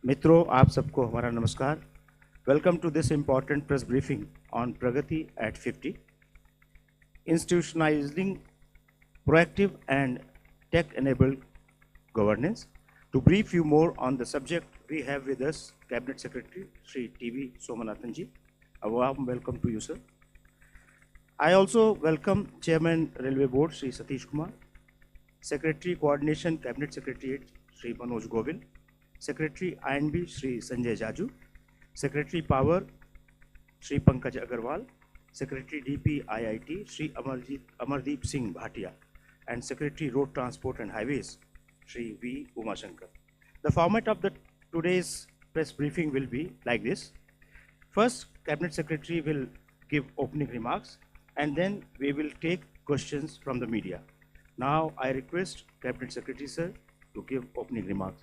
मित्रों, आप सबको हमारा नमस्कार। Welcome to this important press briefing on Pragati at 50, institutionalizing proactive and tech-enabled governance. To brief you more on the subject, we have with us Cabinet Secretary Sri TV Somanathan ji. A warm welcome to you, sir. I also welcome Chairman Railway Board Sri Satish Kumar, Secretary Coordination Cabinet Secretariat Sri Manoj Govil, Secretary INB Sri Sanjay Jaju, Secretary Power Sri Pankaj Agarwal, Secretary DP IIT Sri Amardeep Singh Bhatia, and Secretary Road Transport and Highways Sri V. Umashankar. The format of today's press briefing will be like this. First, Cabinet Secretary will give opening remarks, and then we will take questions from the media. Now, I request Cabinet Secretary, sir, to give opening remarks.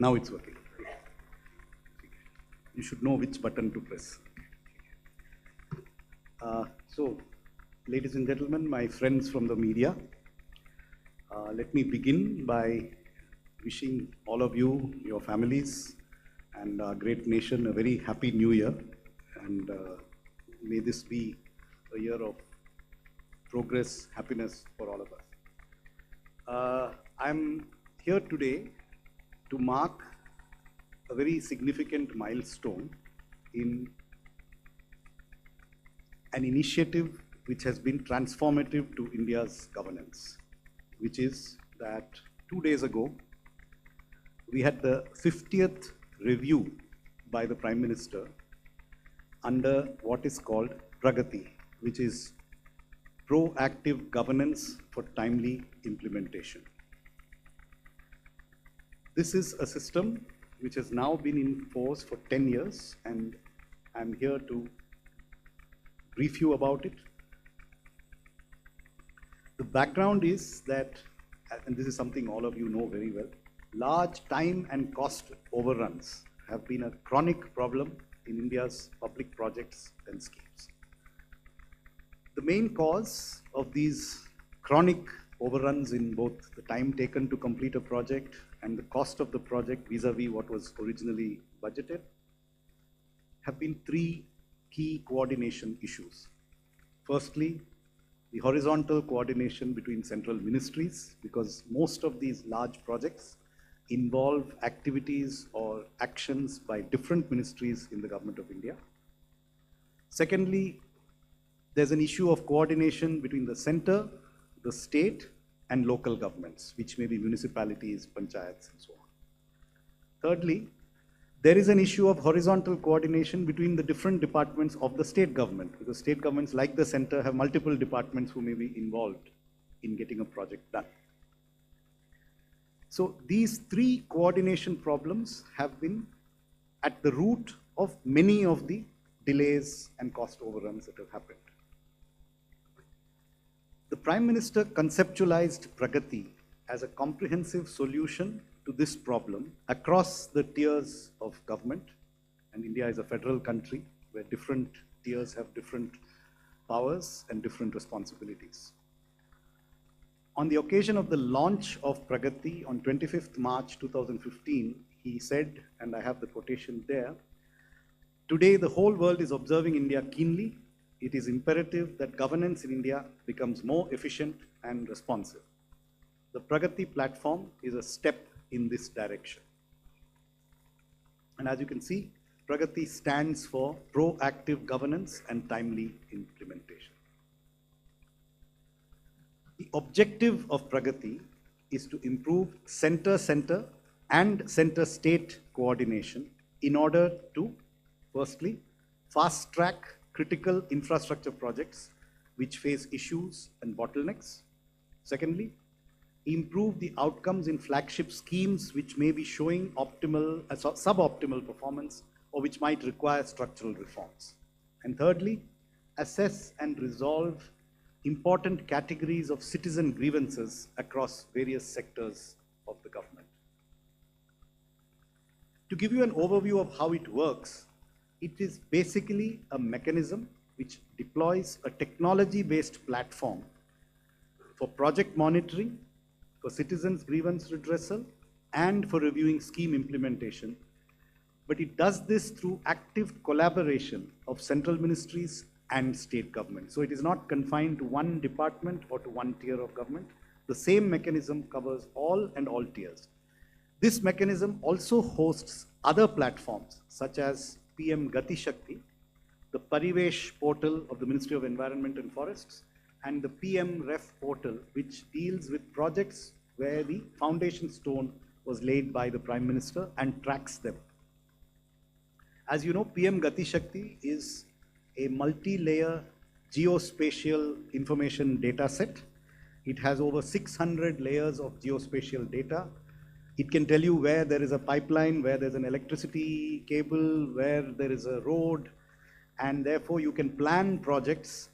Now it's working. You should know which button to press. So, ladies and gentlemen, my friends from the media, let me begin by wishing all of you, your families, and our great nation a very happy new year. And may this be a year of progress, happiness for all of us. I'm here today to mark a very significant milestone in an initiative which has been transformative to India's governance, which is that 2 days ago, we had the 50th review by the Prime Minister under what is called PRAGATI, which is proactive governance for timely implementation. This is a system which has now been in force for 10 years, and I'm here to brief you about it. The background is that, and this is something all of you know very well, large time and cost overruns have been a chronic problem in India's public projects and schemes. The main cause of these chronic overruns in both the time taken to complete a project and the cost of the project vis-a-vis what was originally budgeted have been three key coordination issues. Firstly, the horizontal coordination between central ministries, because most of these large projects involve activities or actions by different ministries in the Government of India. Secondly, there's an issue of coordination between the center, the state, and local governments, which may be municipalities, panchayats, and so on. Thirdly, there is an issue of horizontal coordination between the different departments of the state government, because state governments, like the center, have multiple departments who may be involved in getting a project done. So these three coordination problems have been at the root of many of the delays and cost overruns that have happened. The Prime Minister conceptualized Pragati as a comprehensive solution to this problem across the tiers of government, and India is a federal country where different tiers have different powers and different responsibilities. On the occasion of the launch of Pragati on 25th March 2015, he said, and I have the quotation there, "Today the whole world is observing India keenly. It is imperative that governance in India becomes more efficient and responsive. The Pragati platform is a step in this direction." And as you can see, Pragati stands for proactive governance and timely implementation. The objective of Pragati is to improve center-center and center-state coordination in order to, firstly, fast-track critical infrastructure projects which face issues and bottlenecks. Secondly, improve the outcomes in flagship schemes which may be showing suboptimal performance or which might require structural reforms. And thirdly, assess and resolve important categories of citizen grievances across various sectors of the government. To give you an overview of how it works, it is basically a mechanism which deploys a technology-based platform for project monitoring, for citizens' grievance redressal, and for reviewing scheme implementation. But it does this through active collaboration of central ministries and state government. So it is not confined to one department or to one tier of government. The same mechanism covers all and all tiers. This mechanism also hosts other platforms such as PM-GATI Shakti, the Parivesh portal of the Ministry of Environment and Forests, and the PM-REF portal, which deals with projects where the foundation stone was laid by the Prime Minister and tracks them. As you know, PM-GATI Shakti is a multi-layer geospatial information data set. It has over 600 layers of geospatial data. It can tell you where there is a pipeline, where there's an electricity cable, where there is a road, and therefore you can plan projects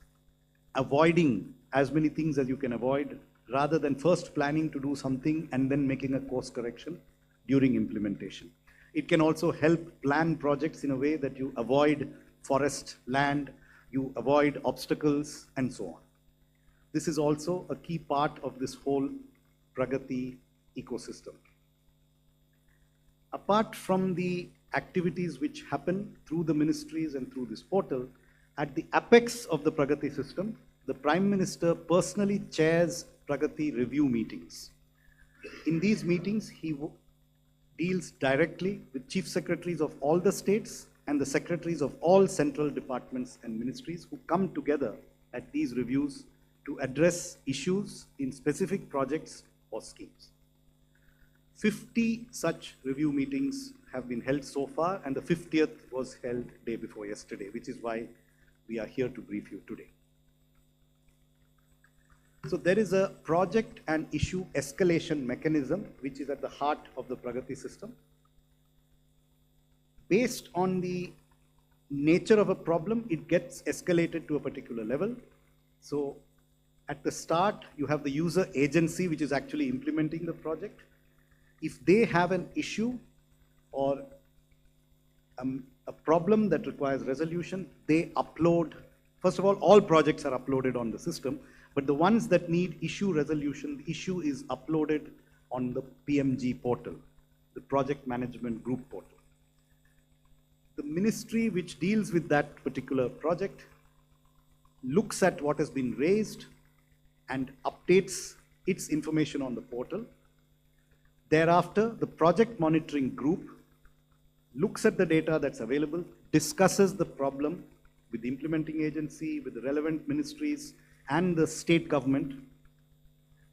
avoiding as many things as you can avoid, rather than first planning to do something and then making a course correction during implementation. It can also help plan projects in a way that you avoid forest land, you avoid obstacles, and so on. This is also a key part of this whole Pragati ecosystem. Apart from the activities which happen through the ministries and through this portal, at the apex of the Pragati system, the Prime Minister personally chairs Pragati review meetings. In these meetings, he deals directly with chief secretaries of all the states and the secretaries of all central departments and ministries who come together at these reviews to address issues in specific projects or schemes. 50 such review meetings have been held so far, and the 50th was held day before yesterday, which is why we are here to brief you today. So there is a project and issue escalation mechanism which is at the heart of the Pragati system. Based on the nature of a problem, it gets escalated to a particular level. So at the start, you have the user agency which is actually implementing the project. If they have an issue or a problem that requires resolution, they upload. First of all projects are uploaded on the system, but the ones that need issue resolution, the issue is uploaded on the PMG portal, the Project Management Group portal. The ministry which deals with that particular project looks at what has been raised and updates its information on the portal. Thereafter, the project monitoring group looks at the data that's available, discusses the problem with the implementing agency, with the relevant ministries and the state government,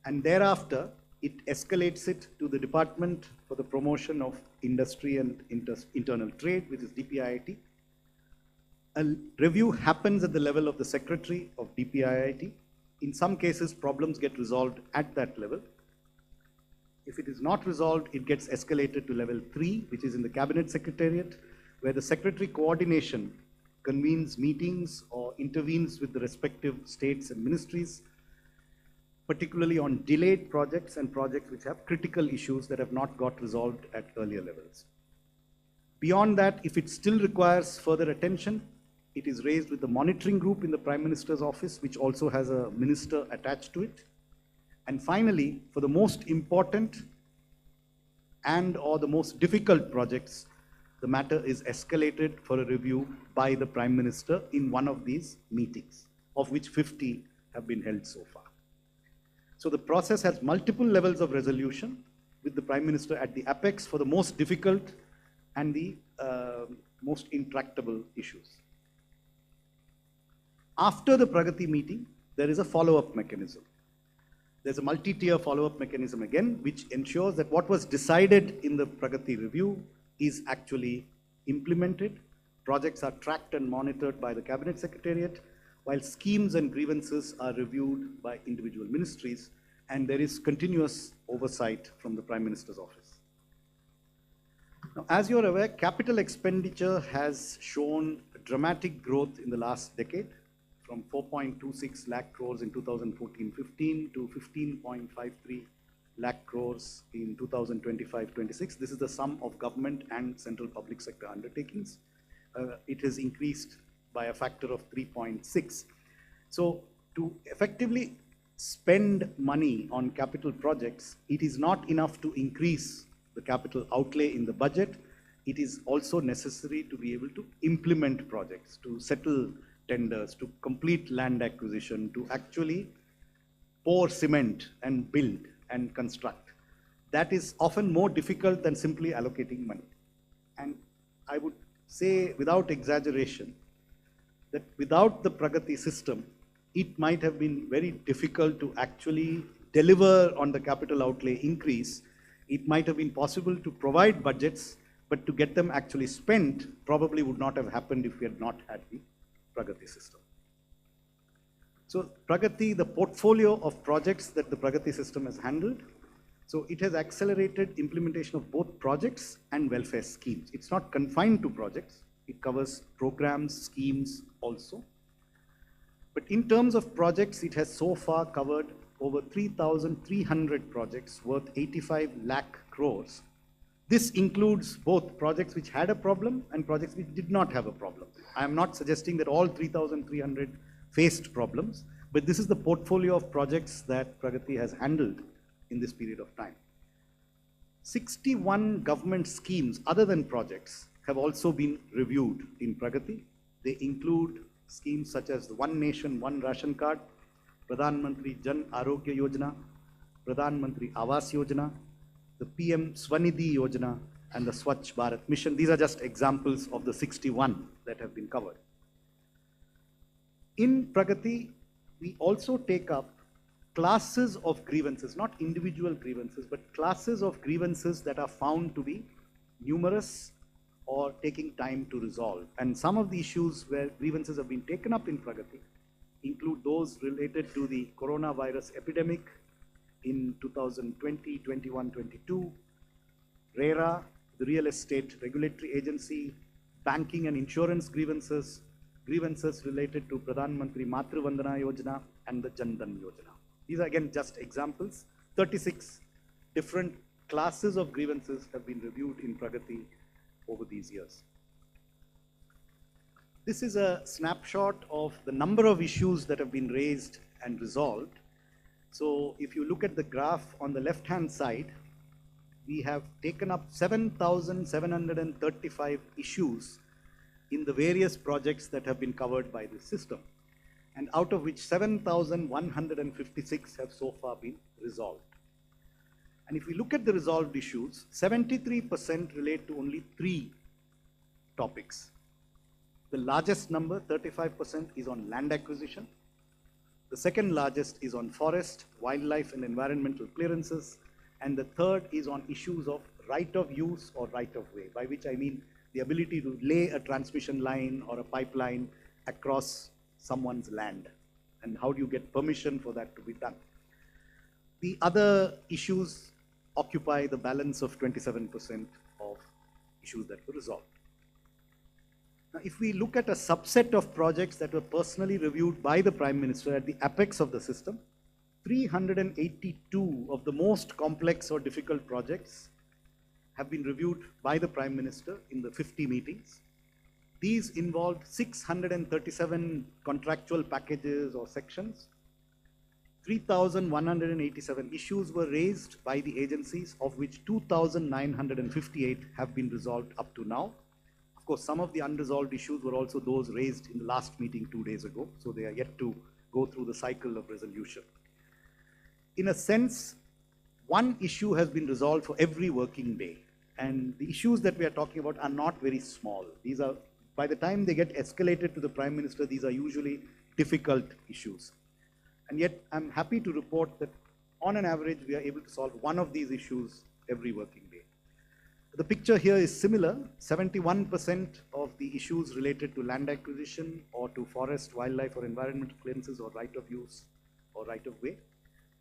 and thereafter it escalates it to the Department for the Promotion of Industry and Internal Trade, which is DPIIT. A review happens at the level of the Secretary of DPIIT. In some cases, problems get resolved at that level. If it is not resolved, it gets escalated to level 3, which is in the Cabinet Secretariat, where the Secretary Coordination convenes meetings or intervenes with the respective states and ministries, particularly on delayed projects and projects which have critical issues that have not got resolved at earlier levels. Beyond that, if it still requires further attention, it is raised with the monitoring group in the Prime Minister's office, which also has a minister attached to it. And finally, for the most important and or the most difficult projects, the matter is escalated for a review by the Prime Minister in one of these meetings, of which 50 have been held so far. So the process has multiple levels of resolution, with the Prime Minister at the apex for the most difficult and the most intractable issues. After the Pragati meeting, there is a follow-up mechanism. There's a multi-tier follow-up mechanism again, which ensures that what was decided in the Pragati review is actually implemented. Projects are tracked and monitored by the Cabinet Secretariat, while schemes and grievances are reviewed by individual ministries, and there is continuous oversight from the Prime Minister's office. Now, as you're aware, capital expenditure has shown dramatic growth in the last decade, from 4.26 lakh crores in 2014-15 to 15.53 lakh crores in 2025-26. This is the sum of government and central public sector undertakings. It has increased by a factor of 3.6. So to effectively spend money on capital projects, it is not enough to increase the capital outlay in the budget. It is also necessary to be able to implement projects, to settle tenders, to complete land acquisition, to actually pour cement and build and construct. That is often more difficult than simply allocating money. And I would say without exaggeration that without the Pragati system, it might have been very difficult to actually deliver on the capital outlay increase. It might have been possible to provide budgets, but to get them actually spent probably would not have happened if we had not had the Pragati system. So Pragati, the portfolio of projects that the Pragati system has handled, so it has accelerated implementation of both projects and welfare schemes. It's not confined to projects. It covers programs, schemes also. But in terms of projects, it has so far covered over 3,300 projects worth 85 lakh crores. This includes both projects which had a problem and projects which did not have a problem. I am not suggesting that all 3,300 faced problems, but this is the portfolio of projects that Pragati has handled in this period of time. 61 government schemes other than projects have also been reviewed in Pragati. They include schemes such as the One Nation, One Ration Card, Pradhan Mantri Jan Arogya Yojana, Pradhan Mantri Awas Yojana, the PM Swanidhi Yojana, and the Swachh Bharat Mission. These are just examples of the 61 that have been covered. In Pragati, we also take up classes of grievances, not individual grievances, but classes of grievances that are found to be numerous or taking time to resolve. And some of the issues where grievances have been taken up in Pragati include those related to the coronavirus epidemic in 2020, 21, 22, RERA, the Real Estate Regulatory Agency, banking and insurance grievances, grievances related to Pradhan Mantri Matru Vandana Yojana and the Jan Dhan Yojana. These are again just examples. 36 different classes of grievances have been reviewed in Pragati over these years. This is a snapshot of the number of issues that have been raised and resolved. So if you look at the graph on the left-hand side, we have taken up 7,735 issues in the various projects that have been covered by this system, and out of which 7,156 have so far been resolved. And if we look at the resolved issues, 73% relate to only 3 topics. The largest number, 35%, is on land acquisition. The second largest is on forest, wildlife and environmental clearances. And the third is on issues of right of use or right of way, by which I mean the ability to lay a transmission line or a pipeline across someone's land. And how do you get permission for that to be done? The other issues occupy the balance of 27% of issues that were resolved. Now, if we look at a subset of projects that were personally reviewed by the Prime Minister at the apex of the system, 382 of the most complex or difficult projects have been reviewed by the Prime Minister in the 50 meetings. These involved 637 contractual packages or sections. 3,187 issues were raised by the agencies, of which 2,958 have been resolved up to now. Of course, some of the unresolved issues were also those raised in the last meeting 2 days ago, so they are yet to go through the cycle of resolution. In a sense, one issue has been resolved for every working day, and the issues that we are talking about are not very small. These are, by the time they get escalated to the Prime Minister, these are usually difficult issues. And yet, I'm happy to report that on an average, we are able to solve one of these issues every working day. The picture here is similar. 71% of the issues related to land acquisition or to forest, wildlife or environmental clearances or right of use or right of way.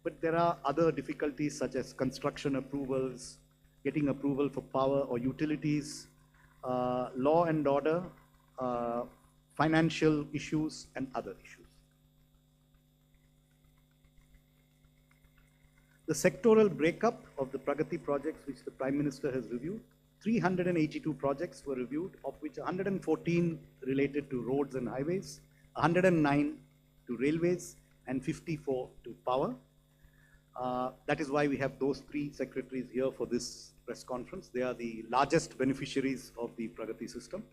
But there are other difficulties such as construction approvals, getting approval for power or utilities, law and order, financial issues, and other issues. The sectoral breakup of the Pragati projects which the Prime Minister has reviewed, 382 projects were reviewed, of which 114 related to roads and highways, 109 to railways, and 54 to power. That is why we have those three secretaries here for this press conference. They are the largest beneficiaries of the Pragati system.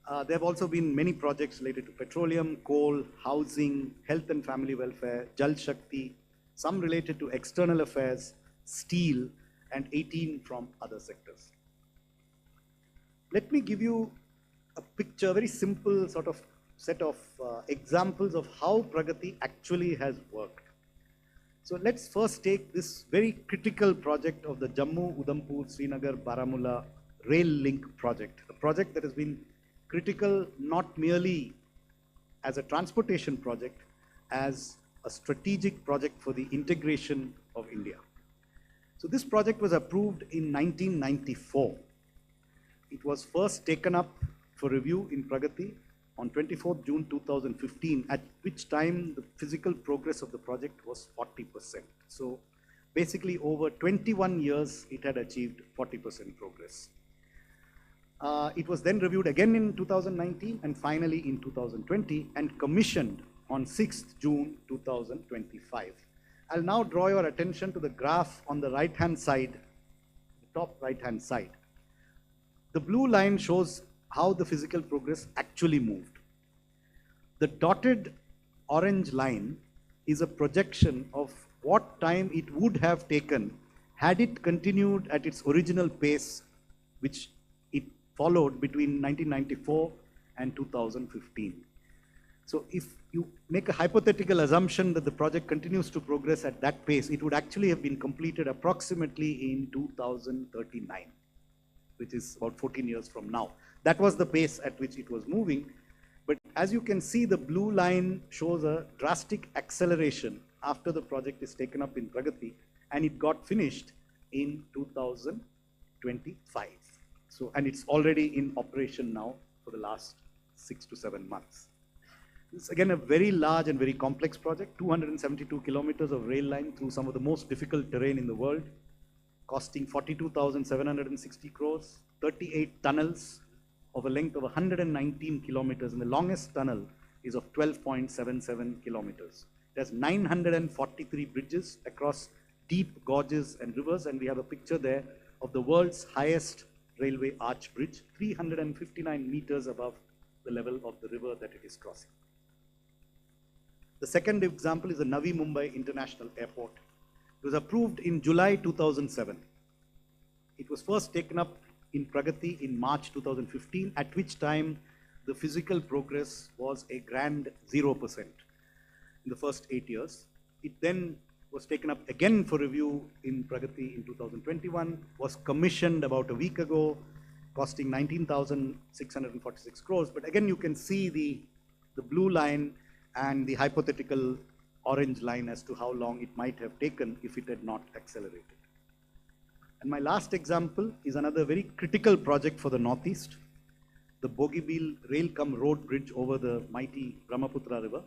There have also been many projects related to petroleum, coal, housing, health and family welfare, Jal Shakti, some related to external affairs, steel, and 18 from other sectors. Let me give you a picture, a very simple sort of set of examples of how Pragati actually has worked. So let's first take this very critical project of the Jammu, Udhampur, Srinagar, Baramulla rail link project, a project that has been critical not merely as a transportation project, as a strategic project for the integration of India. So this project was approved in 1994. It was first taken up for review in Pragati on 24th June 2015, at which time the physical progress of the project was 40%. So basically over 21 years, it had achieved 40% progress. It was then reviewed again in 2019 and finally in 2020 and commissioned on 6th June 2025. I'll now draw your attention to the graph on the right-hand side, the top right-hand side. The blue line shows how the physical progress actually moved. The dotted orange line is a projection of what time it would have taken had it continued at its original pace, which it followed between 1994 and 2015. So if you make a hypothetical assumption that the project continues to progress at that pace, it would actually have been completed approximately in 2039, which is about 14 years from now. That was the pace at which it was moving. But as you can see, the blue line shows a drastic acceleration after the project is taken up in Pragati, and it got finished in 2025. So, and it's already in operation now for the last 6 to 7 months. It's again a very large and very complex project, 272 kilometers of rail line through some of the most difficult terrain in the world, costing 42,760 crores, 38 tunnels of a length of 119 kilometers, and the longest tunnel is of 12.77 kilometers. It has 943 bridges across deep gorges and rivers, and we have a picture there of the world's highest railway arch bridge, 359 meters above the level of the river that it is crossing. The second example is the Navi Mumbai International Airport. It was approved in July 2007. It was first taken up in Pragati in March 2015, at which time the physical progress was a grand 0% in the first 8 years. It then was taken up again for review in Pragati in 2021, was commissioned about a week ago, costing 19,646 crores. But again, you can see the blue line and the hypothetical orange line as to how long it might have taken if it had not accelerated. And my last example is another very critical project for the Northeast, the Bogibeel Rail-cum-Road Bridge over the mighty Brahmaputra River.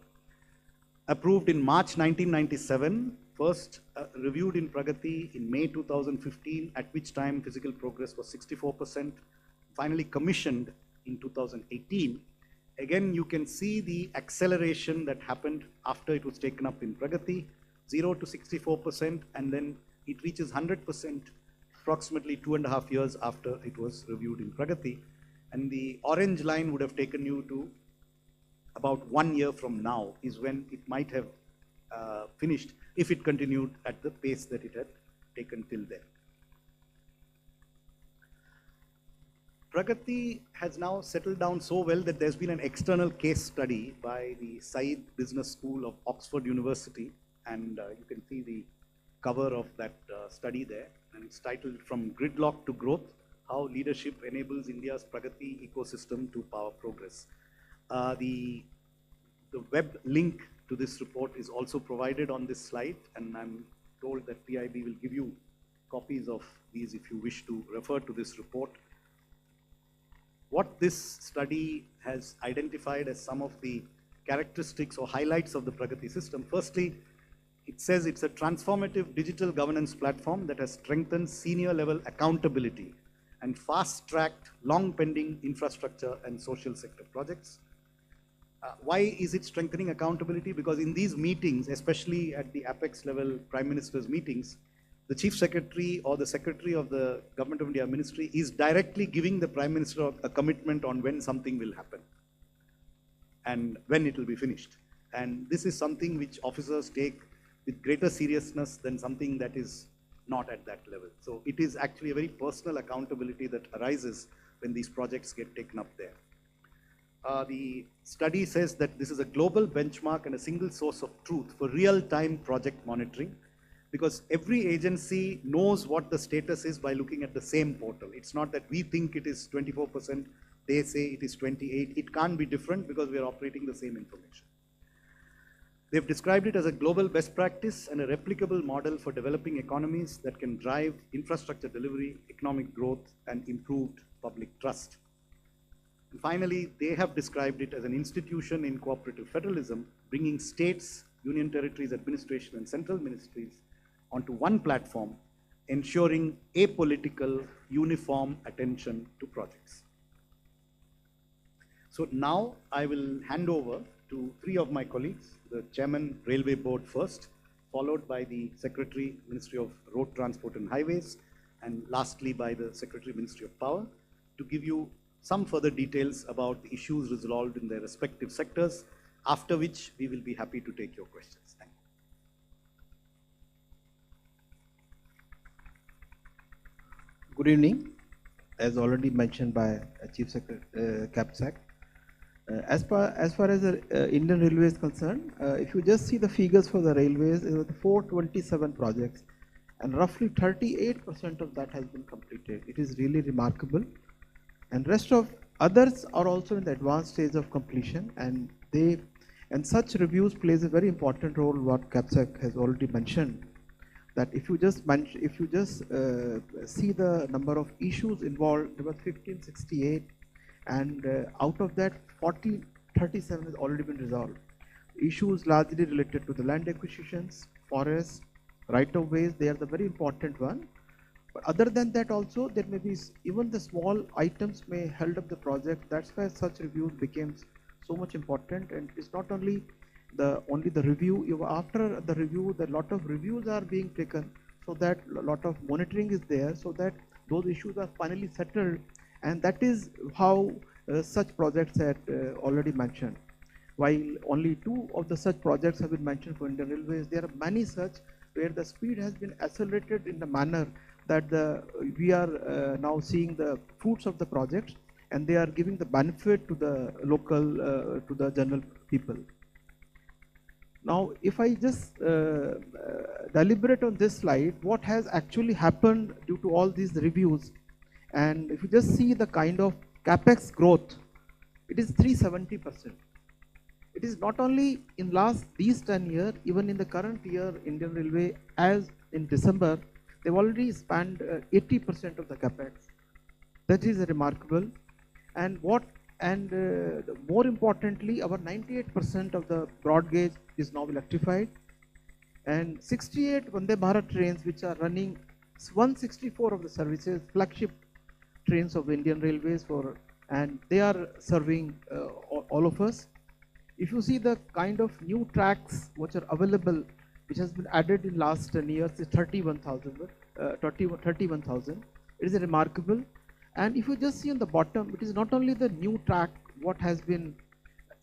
Approved in March 1997, first reviewed in Pragati in May 2015, at which time physical progress was 64%, finally commissioned in 2018. Again, you can see the acceleration that happened after it was taken up in Pragati, 0 to 64%, and then it reaches 100% approximately 2.5 years after it was reviewed in Pragati. And the orange line would have taken you to about 1 year from now is when it might have finished if it continued at the pace that it had taken till then. Pragati has now settled down so well that there's been an external case study by the Said Business School of Oxford University, and you can see the cover of that study there, and it's titled From Gridlock to Growth, How Leadership Enables India's Pragati Ecosystem to Power Progress. The web link to this report is also provided on this slide, and I'm told that PIB will give you copies of these if you wish to refer to this report. what this study has identified as some of the characteristics or highlights of the Pragati system. Firstly, it says it's a transformative digital governance platform that has strengthened senior level accountability and fast-tracked long-pending infrastructure and social sector projects. Why is it strengthening accountability? Because in these meetings, especially at the apex level prime minister's meetings, the chief secretary or the secretary of the Government of India ministry is directly giving the prime minister a commitment on when something will happen and when it will be finished. And this is something which officers take with greater seriousness than something that is not at that level. So it is actually a very personal accountability that arises when these projects get taken up there. The study says that this is a global benchmark and a single source of truth for real-time project monitoring, because every agency knows what the status is by looking at the same portal. It's not that we think it is 24%, they say it is 28%. It can't be different because we are operating the same information. They've described it as a global best practice and a replicable model for developing economies that can drive infrastructure delivery, economic growth, and improved public trust. And finally, they have described it as an institution in cooperative federalism, bringing states, union territories, administration, and central ministries onto one platform, ensuring apolitical, uniform attention to projects. So now I will hand over to three of my colleagues, the Chairman, Railway Board first, followed by the Secretary, Ministry of Road Transport and Highways, and lastly by the Secretary, Ministry of Power, to give you some further details about the issues resolved in their respective sectors, after which we will be happy to take your questions. Thank you. Good evening. As already mentioned by Chief Secretary CAPSEC, as far as the Indian Railway is concerned, if you just see the figures for the railways, it was 427 projects, and roughly 38% of that has been completed. It is really remarkable. And rest of others are also in the advanced stage of completion, and such reviews plays a very important role. What CAPSEC has already mentioned, that if you just see the number of issues involved, there was 1568, and out of that 37 has already been resolved. Issues largely related to the land acquisitions, forests, right of ways, they are the very important one. But other than that also, there may be even the small items may held up the project. That's why such reviews became so much important. And it's not only the review. After the review, a lot of reviews are being taken, so that a lot of monitoring is there, so that those issues are finally settled. And that is how such projects had already mentioned. While only 2 of the such projects have been mentioned for Indian Railways, there are many such where the speed has been accelerated in the manner that we are now seeing the fruits of the projects, and they are giving the benefit to the local, to the general people. Now, if I just deliberate on this slide, what has actually happened due to all these reviews, and if you just see the kind of capex growth, it is 370%. It is not only in these 10 years, even in the current year, Indian Railway, as in December, they've already spent 80% of the capex. That is remarkable. And more importantly, our 98% of the broad gauge is now electrified, and 68 Vande Bharat trains, which are running 164 of the services, flagship trains of Indian Railways, and they are serving all of us. If you see the kind of new tracks which are available, which has been added in last 10 years, is 31,000. It is remarkable. And if you just see on the bottom, it is not only the new track what has been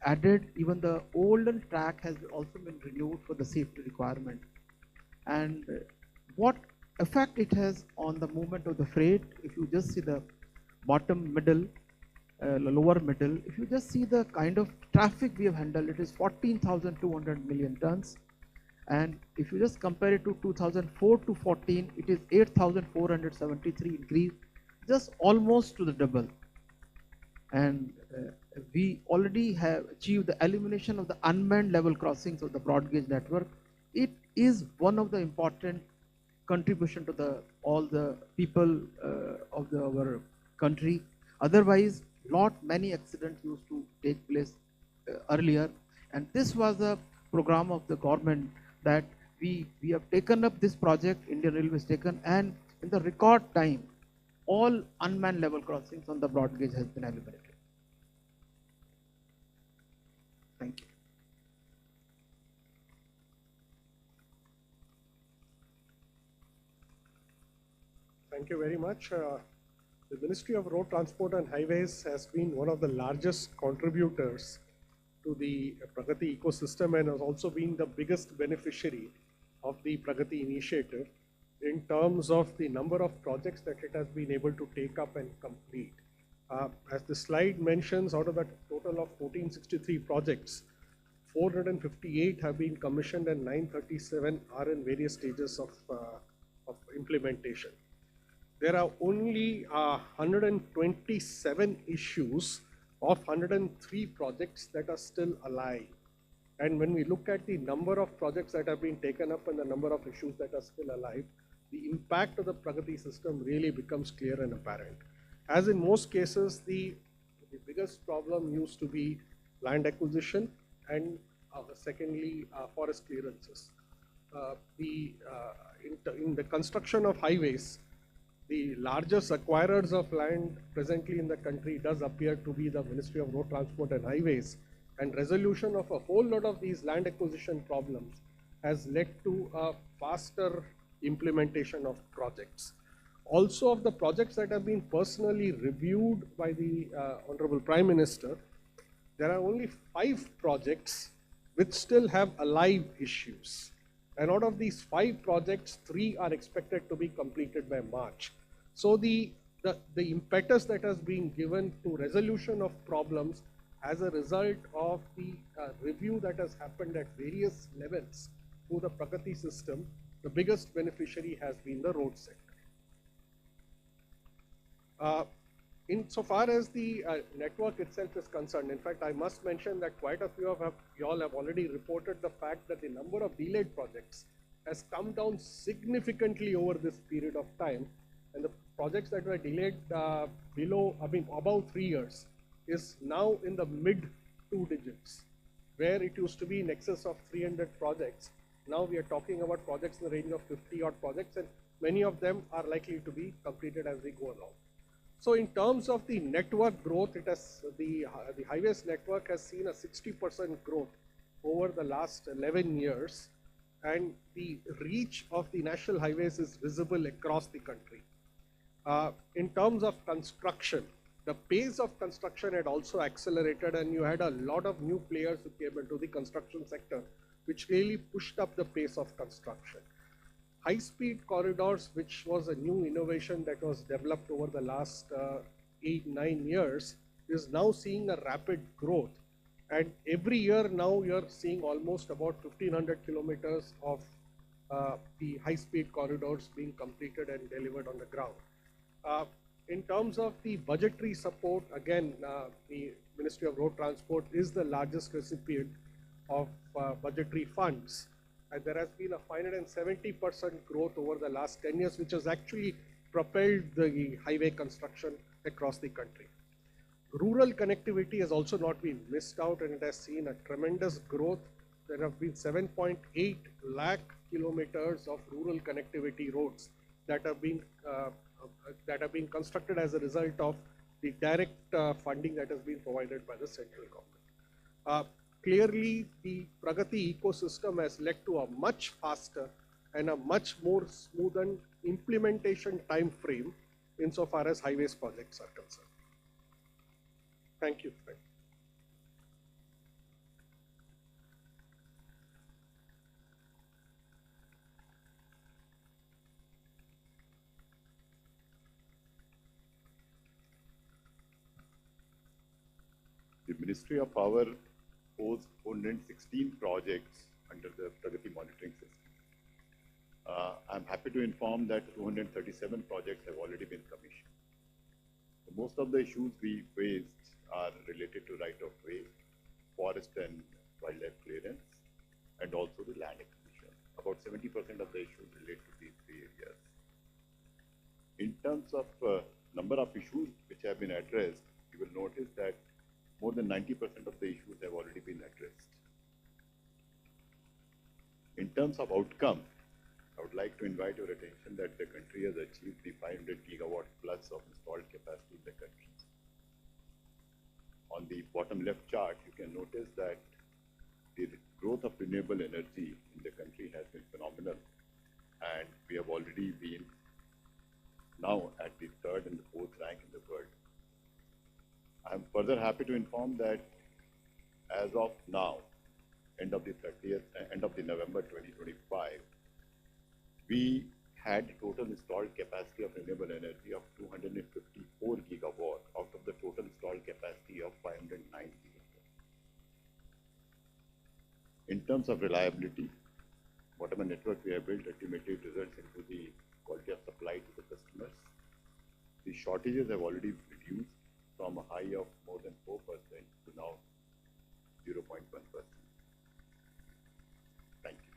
added, even the older track has also been renewed for the safety requirement. And what effect it has on the movement of the freight, if you just see the bottom middle, lower middle, if you just see the kind of traffic we have handled, it is 14,200 million tons. And if you just compare it to 2004 to 14, it is 8,473 increase, just almost to the double. And we already have achieved the elimination of the unmanned level crossings of the broad gauge network. It is one of the important contribution to all the people of our country. Otherwise, many accidents used to take place earlier, and this was a program of the government that we have taken up this project, Indian Railways taken, and in the record time, all unmanned level crossings on the broad gauge has been eliminated. Thank you. Thank you very much. The Ministry of Road Transport and Highways has been one of the largest contributors to the Pragati ecosystem and has also been the biggest beneficiary of the Pragati initiative in terms of the number of projects that it has been able to take up and complete. As the slide mentions, out of the total of 1463 projects, 458 have been commissioned and 937 are in various stages of implementation. There are only 127 issues of 103 projects that are still alive. And when we look at the number of projects that have been taken up and the number of issues that are still alive, the impact of the Pragati system really becomes clear and apparent. As in most cases, the biggest problem used to be land acquisition and secondly, forest clearances. In the construction of highways, the largest acquirers of land presently in the country does appear to be the Ministry of Road Transport and Highways, and resolution of a whole lot of these land acquisition problems has led to a faster implementation of projects. Also, of the projects that have been personally reviewed by the Honorable Prime Minister, there are only 5 projects which still have alive issues. And out of these 5 projects, 3 are expected to be completed by March. So the impetus that has been given to resolution of problems as a result of the review that has happened at various levels through the Pragati system, the biggest beneficiary has been the road sector. Insofar as the network itself is concerned, in fact, I must mention that quite a few of you all have already reported the fact that the number of delayed projects has come down significantly over this period of time, and the projects that were delayed above 3 years is now in the mid 2 digits, where it used to be in excess of 300 projects. Now we are talking about projects in the range of 50 odd projects, and many of them are likely to be completed as we go along. So in terms of the network growth, the highways network has seen a 60% growth over the last 11 years, and the reach of the national highways is visible across the country. In terms of construction, the pace of construction had also accelerated, and you had a lot of new players who came into the construction sector, which really pushed up the pace of construction. High-speed corridors, which was a new innovation that was developed over the last 8-9 years, is now seeing a rapid growth. And every year now you're seeing almost about 1,500 kilometers of the high-speed corridors being completed and delivered on the ground. In terms of the budgetary support, again, the Ministry of Road Transport is the largest recipient of budgetary funds. And there has been a 570% growth over the last 10 years, which has actually propelled the highway construction across the country. Rural connectivity has also not been missed out, and it has seen a tremendous growth. There have been 7.8 lakh kilometers of rural connectivity roads that have been constructed as a result of the direct funding that has been provided by the central government. Clearly, the Pragati ecosystem has led to a much faster and a much more smoothened implementation time frame insofar as highways projects are concerned. Thank you. The Ministry of Power holds 416 projects under the Pragati monitoring system. I'm happy to inform that 237 projects have already been commissioned. Most of the issues we faced are related to right of way, forest and wildlife clearance, and also the land acquisition. About 70% of the issues relate to these 3 areas. In terms of number of issues which have been addressed, you will notice that more than 90% of the issues have already been addressed. In terms of outcome, I would like to invite your attention that the country has achieved the 500 gigawatt plus of installed capacity in the country. On the bottom left chart, you can notice that the growth of renewable energy in the country has been phenomenal, and we have already been now at the third and the fourth rank in the world. I am further happy to inform that as of now, end of the November 2025, we had total installed capacity of renewable energy of 254 gigawatt out of the total installed capacity of 509 gigawatt. In terms of reliability, whatever network we have built ultimately results into the quality of supply to the customers. The shortages have already reduced from a high of more than 4% to now 0.1%. Thank you.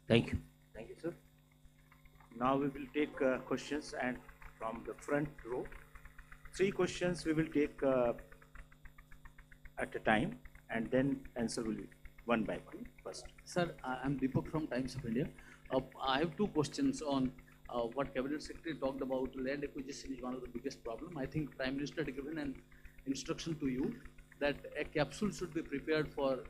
Thank you. Thank you, sir. Now we will take questions, and from the front row. 3 questions we will take at a time, and then answer will be one by one first. Sir, I'm Deepak from Times of India. I have 2 questions on what Cabinet Secretary talked about. Land acquisition is one of the biggest problem. I think Prime Minister had given an instruction to you that a capsule should be prepared for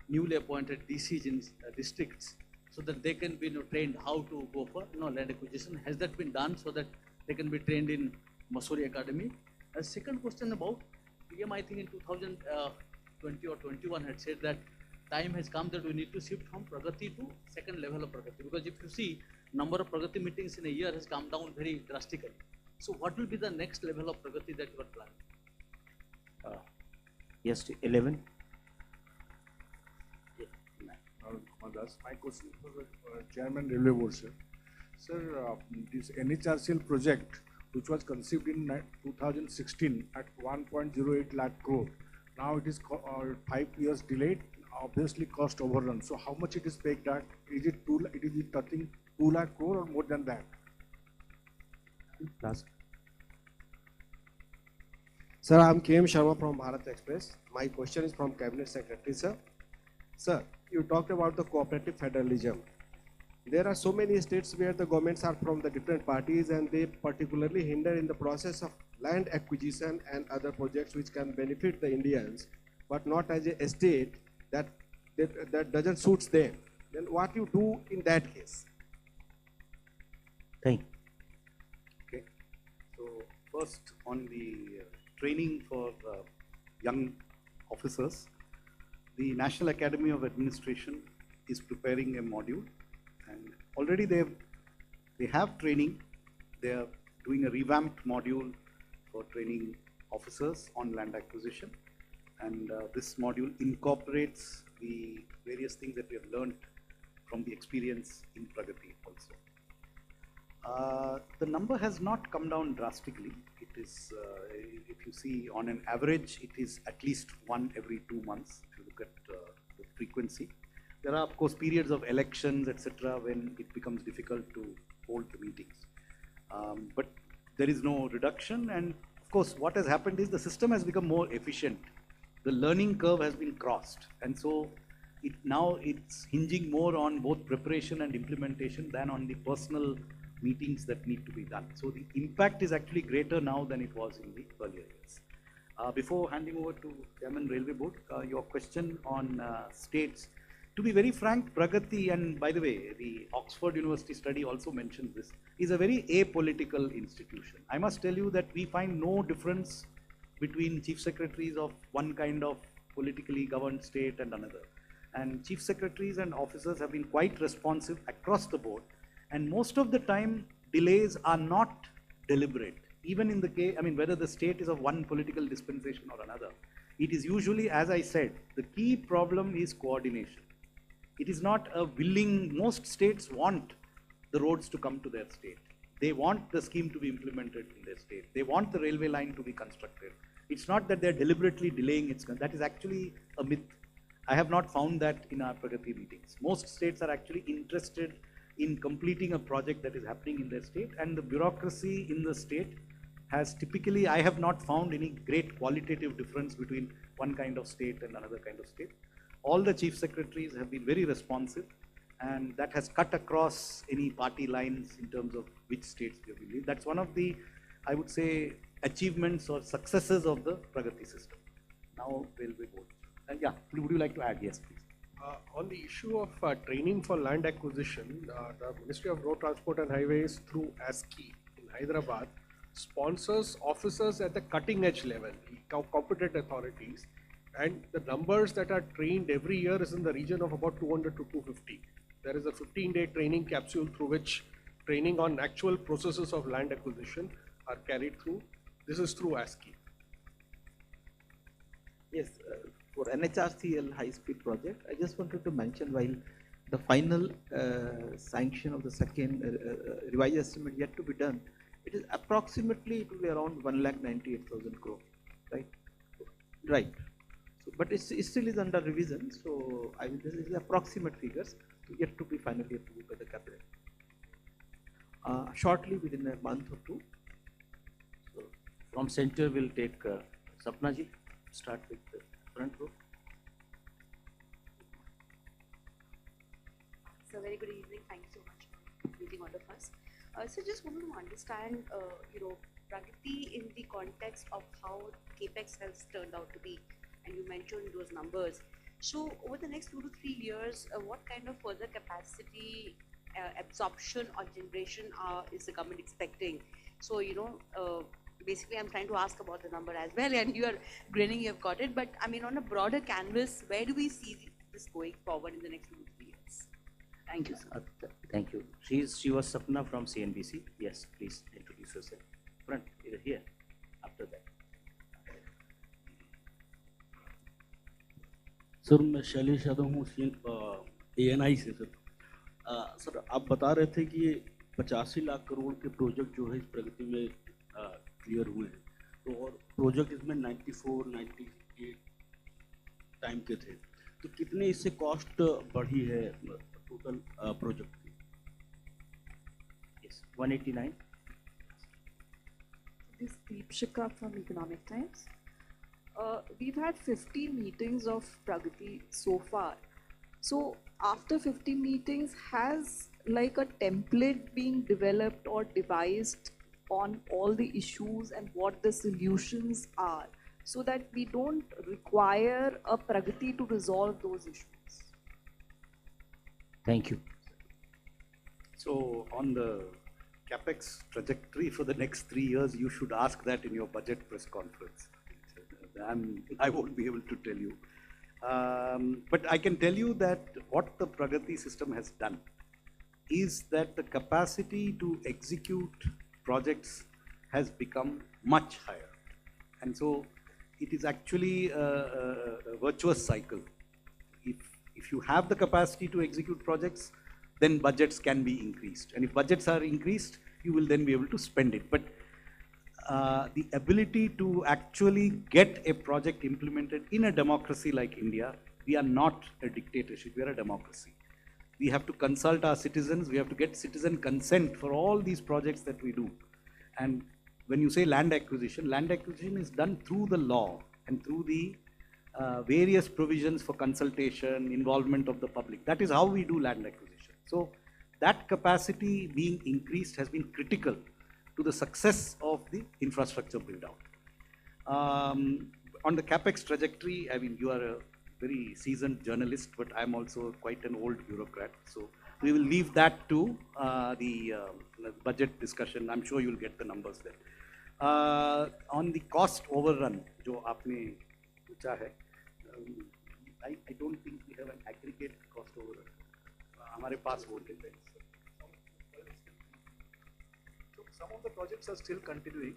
newly appointed DCs in districts, so that they can be trained how to go for land acquisition. Has that been done so that they can be trained in Mussoorie Academy? A second question about PM, I think in 2020 or 21 had said that time has come that we need to shift from Pragati to second level of Pragati. Because if you see, number of Pragati meetings in a year has come down very drastically. So what will be the next level of Pragati that you are planning? Yes, 11. My question for the Chairman Railway Board, sir. Sir, this NHRCL project, which was conceived in 2016 at 1.08 lakh crore, now it is 5 years delayed, obviously cost overrun. So how much it is pegged at? Is it touching 2 lakh crore or more than that? Last. Sir, I am KM Sharma from Bharat Express. My question is from Cabinet Secretary, sir. Sir, you talked about the cooperative federalism. There are so many states where the governments are from the different parties, and they particularly hinder in the process of land acquisition and other projects which can benefit the Indians, but not as a state that doesn't suit them. Then what you do in that case? Thank you. Okay. So first on the training for young officers, the National Academy of Administration is preparing a module, and already they have training. They are doing a revamped module for training officers on land acquisition, and this module incorporates the various things that we have learned from the experience in Pragati also. The number has not come down drastically. It is, if you see on an average, it is at least 1 every 2 months, if you look at the frequency. There are, of course, periods of elections, etc., when it becomes difficult to hold the meetings. But there is no reduction, and of course, what has happened is the system has become more efficient. The learning curve has been crossed, and so now it's hinging more on both preparation and implementation than on the personal meetings that need to be done. So the impact is actually greater now than it was in the earlier years. Before handing over to Chairman Railway Board, your question on states. To be very frank, Pragati, and by the way, the Oxford University study also mentions this, is a very apolitical institution. I must tell you that we find no difference between chief secretaries of one kind of politically governed state and another. And chief secretaries and officers have been quite responsive across the board. And most of the time, delays are not deliberate. Even in the case, whether the state is of one political dispensation or another, it is usually, as I said, the key problem is coordination. It is not a most states want the roads to come to their state. They want the scheme to be implemented in their state. They want the railway line to be constructed. It's not that they're deliberately delaying it. That is actually a myth. I have not found that in our Pragati meetings. Most states are actually interested in completing a project that is happening in their state, and the bureaucracy in the state has typically, I have not found any great qualitative difference between one kind of state and another kind of state. All the chief secretaries have been very responsive, and that has cut across any party lines in terms of which states they will lead. That's one of the, I would say, achievements or successes of the Pragati system. Now we'll be both. Yeah, would you like to add? Yes, please. On the issue of training for land acquisition, the Ministry of Road Transport and Highways through ASCI in Hyderabad sponsors officers at the cutting edge level, the competent authorities, and the numbers that are trained every year is in the region of about 200 to 250. There is a 15-day training capsule through which training on actual processes of land acquisition are carried through. This is through ASCI. Yes, for NHRCL high-speed project, I just wanted to mention while the final sanction of the second revised estimate yet to be done, it is approximately, it will be around 1,98,000 crore, right? Right. So, but it still is under revision, so I mean, this is approximate figures yet to be finally approved by the cabinet. Shortly, within a month or two. So, from center, we'll take Sapna ji. Start with the front row. So very good evening. Thank you so much for meeting all of us. So just wanted to understand, Pragati in the context of how CAPEX has turned out to be, and you mentioned those numbers. So over the next 2 to 3 years, what kind of further capacity absorption or generation is the government expecting? So, basically I'm trying to ask about the number as well, and you are grinning, you've got it, but I mean on a broader canvas, where do we see this going forward in the next 2 to 3 years? Thank you, sir. Thank you. She was Sapna from CNBC. Yes, please introduce yourself. Front, here, after that. Sir मैं शैलेश यादव हूँ ANI से sir. Sir आप बता रहे थे कि ये 85 लाख करोड़ के प्रोजेक्ट जो है इस प्रगति में क्लियर हुए हैं, तो और प्रोजेक्ट इसमें 94, 98 टाइम के थे, तो कितने इससे कॉस्ट बढ़ी है टोटल प्रोजेक्ट की? Yes, 189. This is Deepshika from Economic Times. We've had 50 meetings of Pragati so far. So after 50 meetings, has like a template being developed or devised on all the issues and what the solutions are, so that we don't require a Pragati to resolve those issues? Thank you. So on the CAPEX trajectory for the next 3 years, you should ask that in your budget press conference. I won't be able to tell you. But I can tell you that what the Pragati system has done is that the capacity to execute projects has become much higher. And so it is actually a virtuous cycle. If you have the capacity to execute projects, then budgets can be increased. And if budgets are increased, you will then be able to spend it. But the ability to actually get a project implemented in a democracy like India, we are not a dictatorship, we are a democracy. We have to consult our citizens, we have to get citizen consent for all these projects that we do. And when you say land acquisition is done through the law and through the various provisions for consultation, involvement of the public. That is how we do land acquisition. So that capacity being increased has been critical to the success of the infrastructure build-out. On the CAPEX trajectory, I mean, you are a very seasoned journalist, but I'm also quite an old bureaucrat. So we will leave that to the budget discussion. I'm sure you'll get the numbers there. On the cost overrun, जो आपने पूछा है, I don't think we have an aggregate cost overrun. हमारे पास वो data है. Some of the projects are still continuing,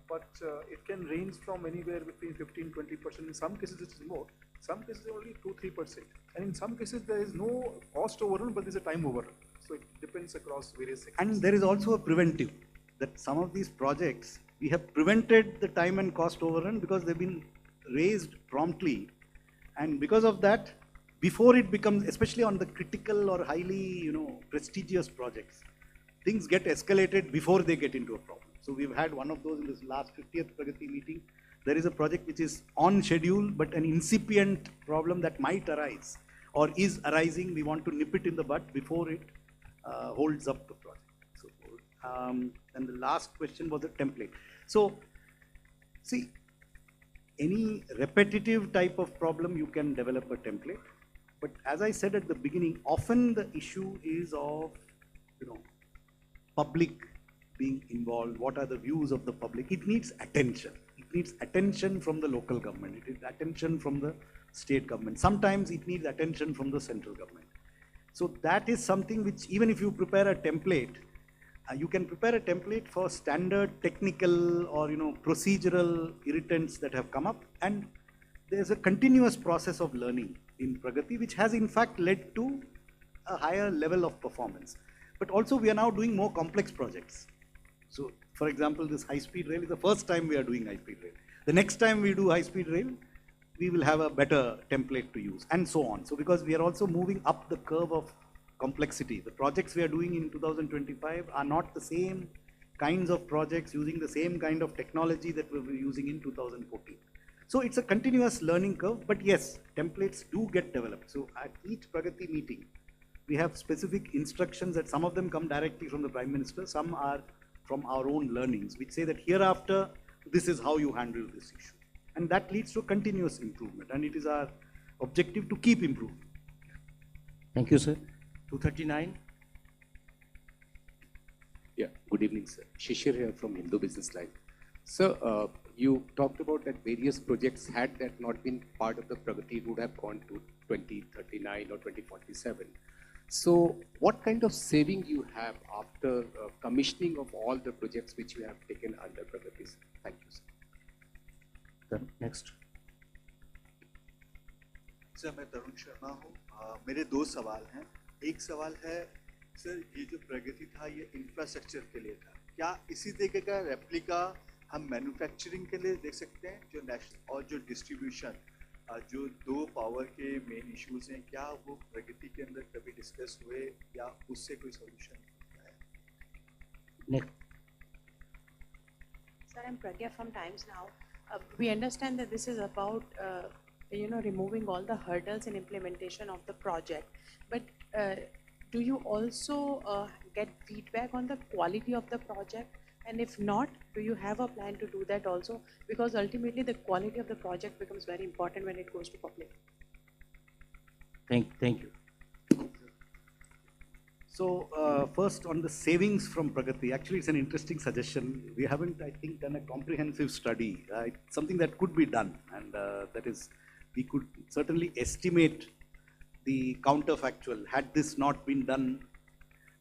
but it can range from anywhere between 15-20%. In some cases, it is more. Some cases, only 2-3%. And in some cases, there is no cost overrun, but there is a time overrun. So it depends across various sectors. And there is also a preventive, that some of these projects, we have prevented the time and cost overrun because they've been raised promptly And because of that, before it becomes, especially on the critical or highly, prestigious projects, things get escalated before they get into a problem. So we've had one of those in this last 50th Pragati meeting. There is a project which is on schedule, but an incipient problem that might arise or is arising. We want to nip it in the bud before it holds up the project. So, and the last question was the template. So, see, any repetitive type of problem, you can develop a template. But as I said at the beginning, often the issue is of, public being involved. What are the views of the public? It needs attention. It needs attention from the local government. It needs attention from the state government. Sometimes it needs attention from the central government. So that is something which, even if you prepare a template, you can prepare a template for standard technical or procedural irritants that have come up, and there's a continuous process of learning in Pragati, which has in fact led to a higher level of performance. But also we are now doing more complex projects. So for example, this high-speed rail is the first time we are doing high-speed rail. The next time we do high-speed rail, we will have a better template to use, and so on. So because we are also moving up the curve of complexity. The projects we are doing in 2025 are not the same kinds of projects using the same kind of technology that we were using in 2014. So it's a continuous learning curve, but yes, templates do get developed. So at each Pragati meeting, we have specific instructions that some of them come directly from the Prime Minister, some are from our own learnings, which say that hereafter, this is how you handle this issue. And that leads to a continuous improvement, and it is our objective to keep improving. Thank you, sir. 239. Yeah, good evening, sir. Shishir here from Hindu Business Line. Sir, you talked about that various projects, had that not been part of the Pragati, would have gone to 2039 or 2047. So what kind of saving you have after commissioning of all the projects which you have taken under Pragati? Thank you, sir. Then next. Sir मैं तरुण शर्मा हूँ मेरे दो सवाल हैं एक सवाल है sir ये जो प्रगति था ये इंफ्रास्ट्रक्चर के लिए था क्या इसी तरीके का रेप्लिका हम मैन्युफैक्चरिंग के लिए देख सकते हैं जो नेशनल और जो डिस्ट्रीब्यूशन जो दो पावर के मेन इश्यूज हैं क्या वो प्रगति के अंदर कभी डिस्कस हुए या उससे कोई सॉल्यूशन है Next. Sir, I'm Pragya from Times Now. We understand that this is about removing all the hurdles in implementation of the project. But do you also get feedback on the quality of the project? And if not, do you have a plan to do that also? Because ultimately the quality of the project becomes very important when it goes to public. Thank you. So first on the savings from Pragati, actually it's an interesting suggestion. We haven't, I think, done a comprehensive study. It's something that could be done, and that is, we could certainly estimate the counterfactual had this not been done.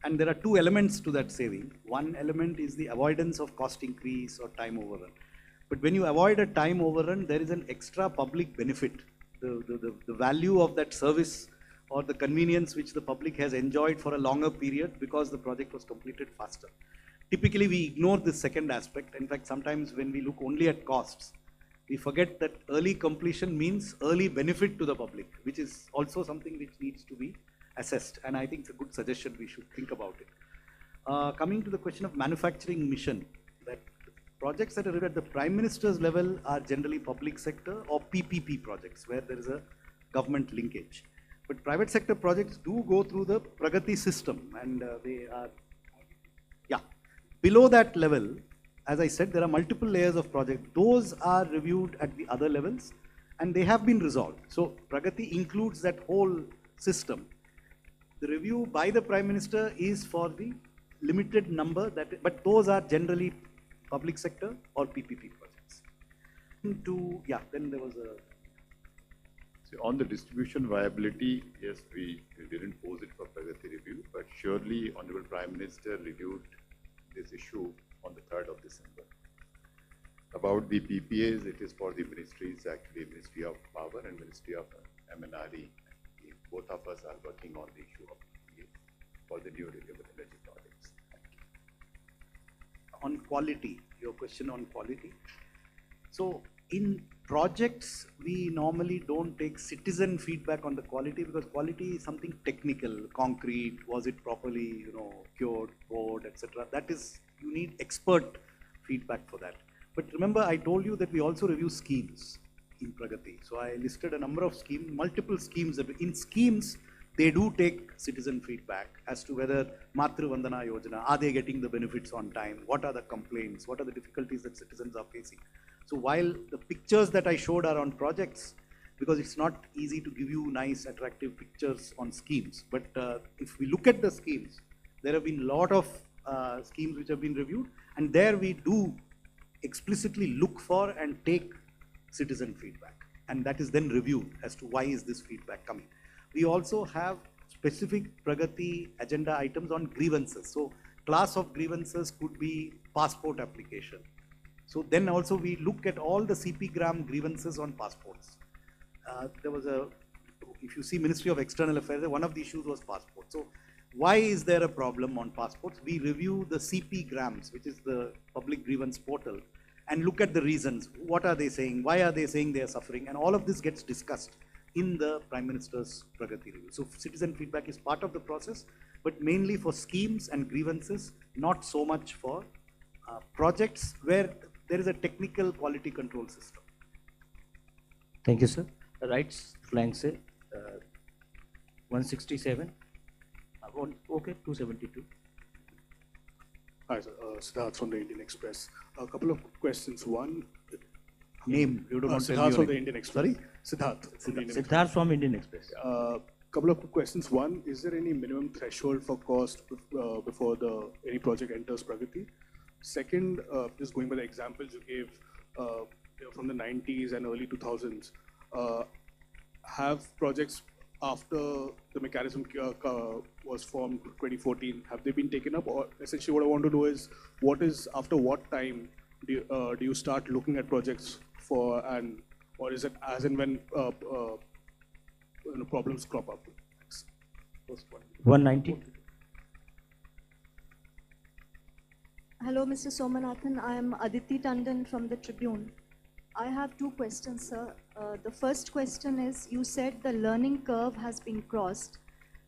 And there are two elements to that saving. One element is the avoidance of cost increase or time overrun. But when you avoid a time overrun, there is an extra public benefit. The value of that service or the convenience which the public has enjoyed for a longer period because the project was completed faster. Typically, we ignore this second aspect. In fact, sometimes when we look only at costs, we forget that early completion means early benefit to the public, which is also something which needs to be assessed. And I think it's a good suggestion, we should think about it. Coming to the question of manufacturing mission, that projects that are at the Prime Minister's level are generally public sector or PPP projects where there is a government linkage. But private sector projects do go through the Pragati system, and they are, below that level, as I said, there are multiple layers of project. Those are reviewed at the other levels and they have been resolved. So Pragati includes that whole system. The review by the Prime Minister is for the limited number, but those are generally public sector or PPP projects. Then there was a... So on the distribution viability, yes, we didn't pose it for Pragati review, but surely Honorable Prime Minister reviewed this issue on the 3rd of December. About the PPAs, it is for the ministries, actually Ministry of Power and Ministry of MNRE. Both of us are working on the issue of PPA for the new renewable energy projects. On quality, your question on quality. So in projects we normally don't take citizen feedback on the quality, because quality is something technical, concrete, was it properly, cured, poured, etc. That is, you need expert feedback for that. But remember, I told you that we also review schemes in Pragati. So I listed a number of schemes, multiple schemes. In schemes, they do take citizen feedback as to whether Matru Vandana Yojana, are they getting the benefits on time? What are the complaints? What are the difficulties that citizens are facing? So while the pictures that I showed are on projects, because it's not easy to give you nice, attractive pictures on schemes. But if we look at the schemes, there have been a lot of schemes which have been reviewed, and there we do explicitly look for and take citizen feedback. And that is then reviewed as to why is this feedback coming. We also have specific Pragati agenda items on grievances. So class of grievances could be passport application. So then also we look at all the CP gram grievances on passports. If you see Ministry of External Affairs, one of the issues was passport. So why is there a problem on passports? We review the CP grams, which is the public grievance portal, and look at the reasons. What are they saying? Why are they saying they are suffering? And all of this gets discussed in the Prime Minister's Pragati review. So citizen feedback is part of the process, but mainly for schemes and grievances, not so much for projects where there is a technical quality control system. Thank you, sir. Right flank se 167. Okay, 272. Hi, sir. Siddharth from the Indian Express. A couple of questions. One, name. You don't want to tell Siddharth me from your the name. Indian Express. Sorry? Siddharth from Indian Express. Couple of quick questions. One, is there any minimum threshold for cost before any project enters Pragati? Second, just going by the examples you gave from the 90s and early 2000s, have projects after the mechanism was formed 2014, have they been taken up? Or essentially what I want to know is, after what time do you start looking at projects for, or is it as and when problems crop up? Thanks. First one. 190. Hello, Mr. Somanathan. I am Aditi Tandon from the Tribune. I have two questions, sir. The first question is, you said the learning curve has been crossed.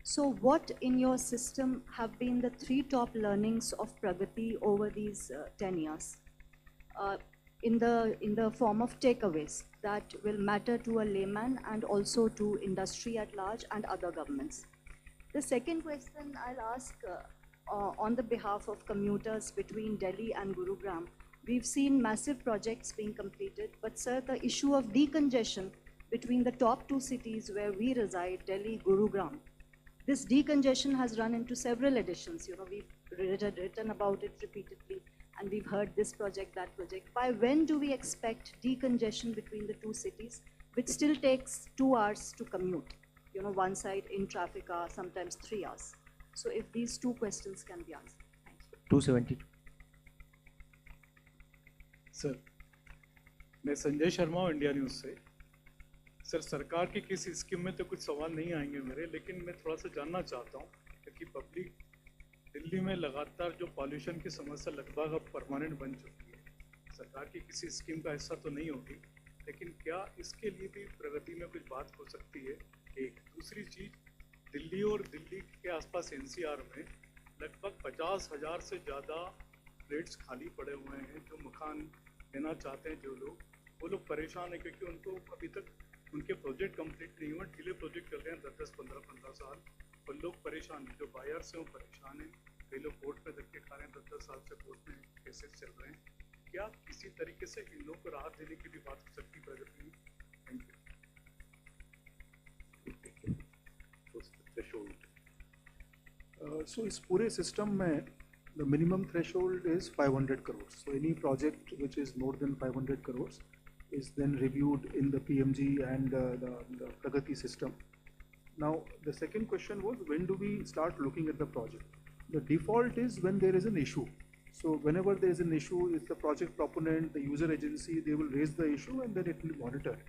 So what in your system have been the three top learnings of Pragati over these 10 years? In the form of takeaways that will matter to a layman and also to industry at large and other governments. The second question I'll ask on the behalf of commuters between Delhi and Gurugram. We've seen massive projects being completed, but sir, the issue of decongestion between the top two cities where we reside, Delhi, Gurugram, this decongestion has run into several editions. We've written about it repeatedly, and we've heard this project, that project. By when do we expect decongestion between the two cities, which still takes 2 hours to commute? One side in traffic hour, sometimes 3 hours. So if these two questions can be answered. Thank you. 272. Sir, मैं संजय शर्मा हूँ India news से। Sir, सरकार की किसी scheme में तो कुछ सवाल नहीं आएंगे मेरे, लेकिन मैं थोड़ा सा जानना चाहता हूँ क्योंकि पब्लिक दिल्ली में लगातार जो पॉल्यूशन की समस्या लगभग अब परमानेंट बन चुकी है, सरकार की किसी स्कीम का हिस्सा तो नहीं होगी, लेकिन क्या इसके लिए भी प्रगति में कुछ बात हो सकती है? एक दूसरी चीज़, दिल्ली और दिल्ली के आसपास एनसीआर में लगभग 50,000 से ज़्यादा फ्लैट्स खाली पड़े हुए हैं। जो मकान लेना चाहते हैं वो लोग परेशान हैं क्योंकि उनको अभी तक उनके प्रोजेक्ट कंप्लीट नहीं हुए, डिले प्रोजेक्ट चल रहे हैं 10-10, 15-15 साल, और लोग परेशान हैं। जो बायर्स हैं वो परेशान हैं, कई लोग कोर्ट में धक्के खा रहे हैं, 10-10 साल से कोर्ट में केसेस चल रहे हैं। क्या किसी तरीके से इन लोगों को राहत देने की भी बात हो सकती है प्रगति में? Thank you. So इस पूरे सिस्टम में the minimum threshold is 500 crores. So any project which is more than 500 crores is then reviewed in the PMG and the Pragati system. Now the second question was, when do we start looking at the project? The default is when there is an issue. So whenever there is an issue, if the project proponent, the user agency, they will raise the issue and then it will be monitored.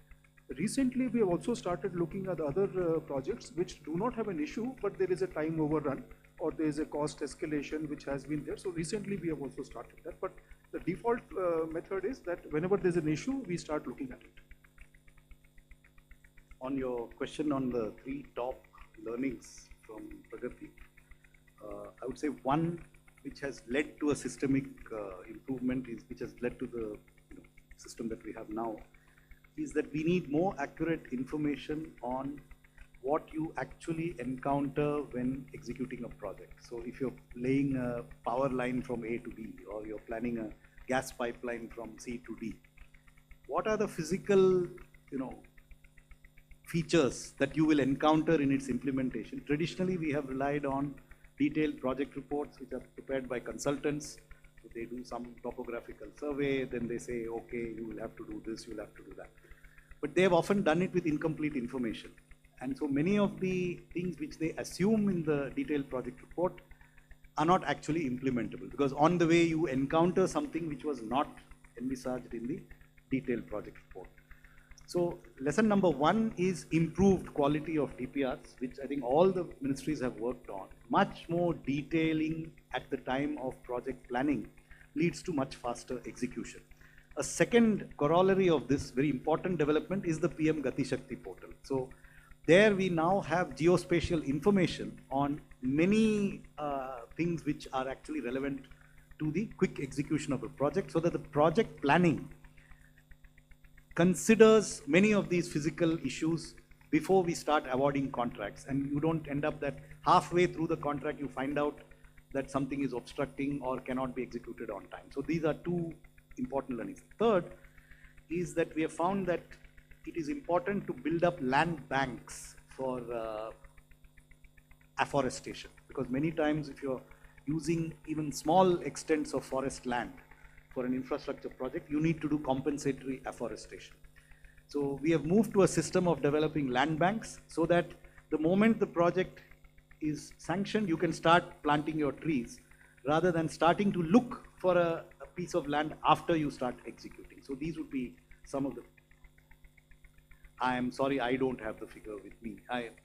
Recently, we have also started looking at other projects which do not have an issue, but there is a time overrun or there is a cost escalation which has been there. So recently, we have also started that. But the default method is that whenever there is an issue, we start looking at it. on your question on the 3 top learnings from Pragati, I would say one which has led to a systemic improvement which has led to the system that we have now, is that we need more accurate information on what you actually encounter when executing a project. So if you're laying a power line from A to B, or you're planning a gas pipeline from C to D, what are the physical, features that you will encounter in its implementation? Traditionally, we have relied on detailed project reports which are prepared by consultants. So they do some topographical survey, then they say, okay, you will have to do this, you will have to do that. But they have often done it with incomplete information. And so many of the things which they assume in the detailed project report are not actually implementable, because on the way you encounter something which was not envisaged in the detailed project report. So lesson number 1 is improved quality of DPRs, which I think all the ministries have worked on. Much more detailing at the time of project planning leads to much faster execution. A second corollary of this very important development is the PM Gati Shakti portal. So there we now have geospatial information on many things which are actually relevant to the quick execution of a project, so that the project planning considers many of these physical issues before we start awarding contracts, and you don't end up that halfway through the contract you find out that something is obstructing or cannot be executed on time. So these are 2 important learnings. Third is that we have found that it is important to build up land banks for afforestation, because many times if you're using even small extents of forest land for an infrastructure project, you need to do compensatory afforestation. So we have moved to a system of developing land banks, so that the moment the project is sanctioned, you can start planting your trees, rather than starting to look for a piece of land after you start executing. So these would be some of the. I am sorry, I don't have the figure with me.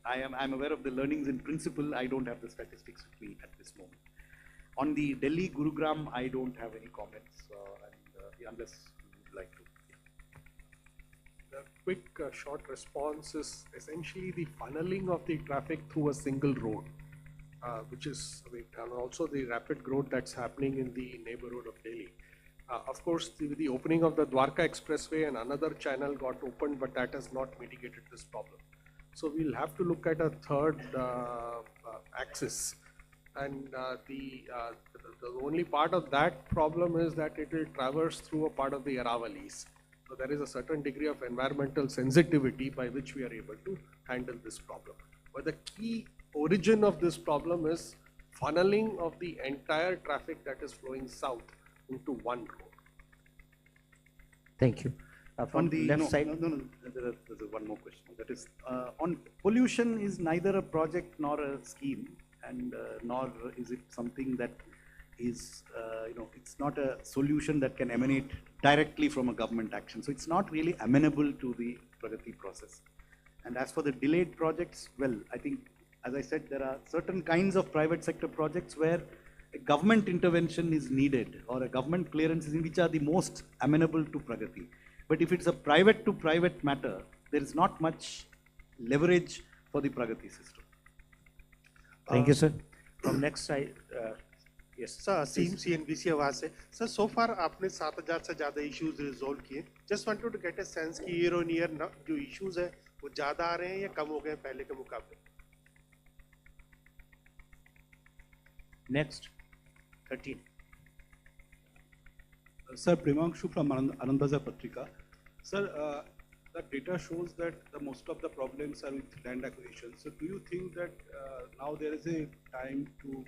I'm aware of the learnings in principle. I don't have the statistics with me at this moment. On the Delhi Gurugram, I don't have any comments, unless you would like to. The quick short response is essentially the funneling of the traffic through a single road, which is, and also the rapid growth that's happening in the neighborhood of Delhi. Of course, the opening of the Dwarka Expressway and another channel got opened, but that has not mitigated this problem. So we'll have to look at a third axis. And the only part of that problem is that it will traverse through a part of the Aravalis. So there is a certain degree of environmental sensitivity by which we are able to handle this problem. But the key origin of this problem is funneling of the entire traffic that is flowing south into one road. Thank you. From the left side. No, there's one more question. That is, on pollution is neither a project nor a scheme, and nor is it something that is, it's not a solution that can emanate directly from a government action. So it's not really amenable to the Pragati process. And as for the delayed projects, well, I think, as I said, there are certain kinds of private sector projects where a government intervention is needed, or a government clearance is which are the most amenable to Pragati. But if it's a private to private matter, there is not much leverage for the Pragati system. Thank you, sir. From next side, yes. Sir, CNBC आवाज से. Sir, so far आपने 7,000 से ज़्यादा issues resolve किए. Just wanted to get a sense कि year on year जो issues है वो ज़्यादा आ रहे हैं या कम हो गए पहले के मुकाबले. Next, 13. Sir, Premanshu from Anandbazaar Patrika. Sir, the data shows that most of the problems are with land acquisition. So do you think that now there is a time to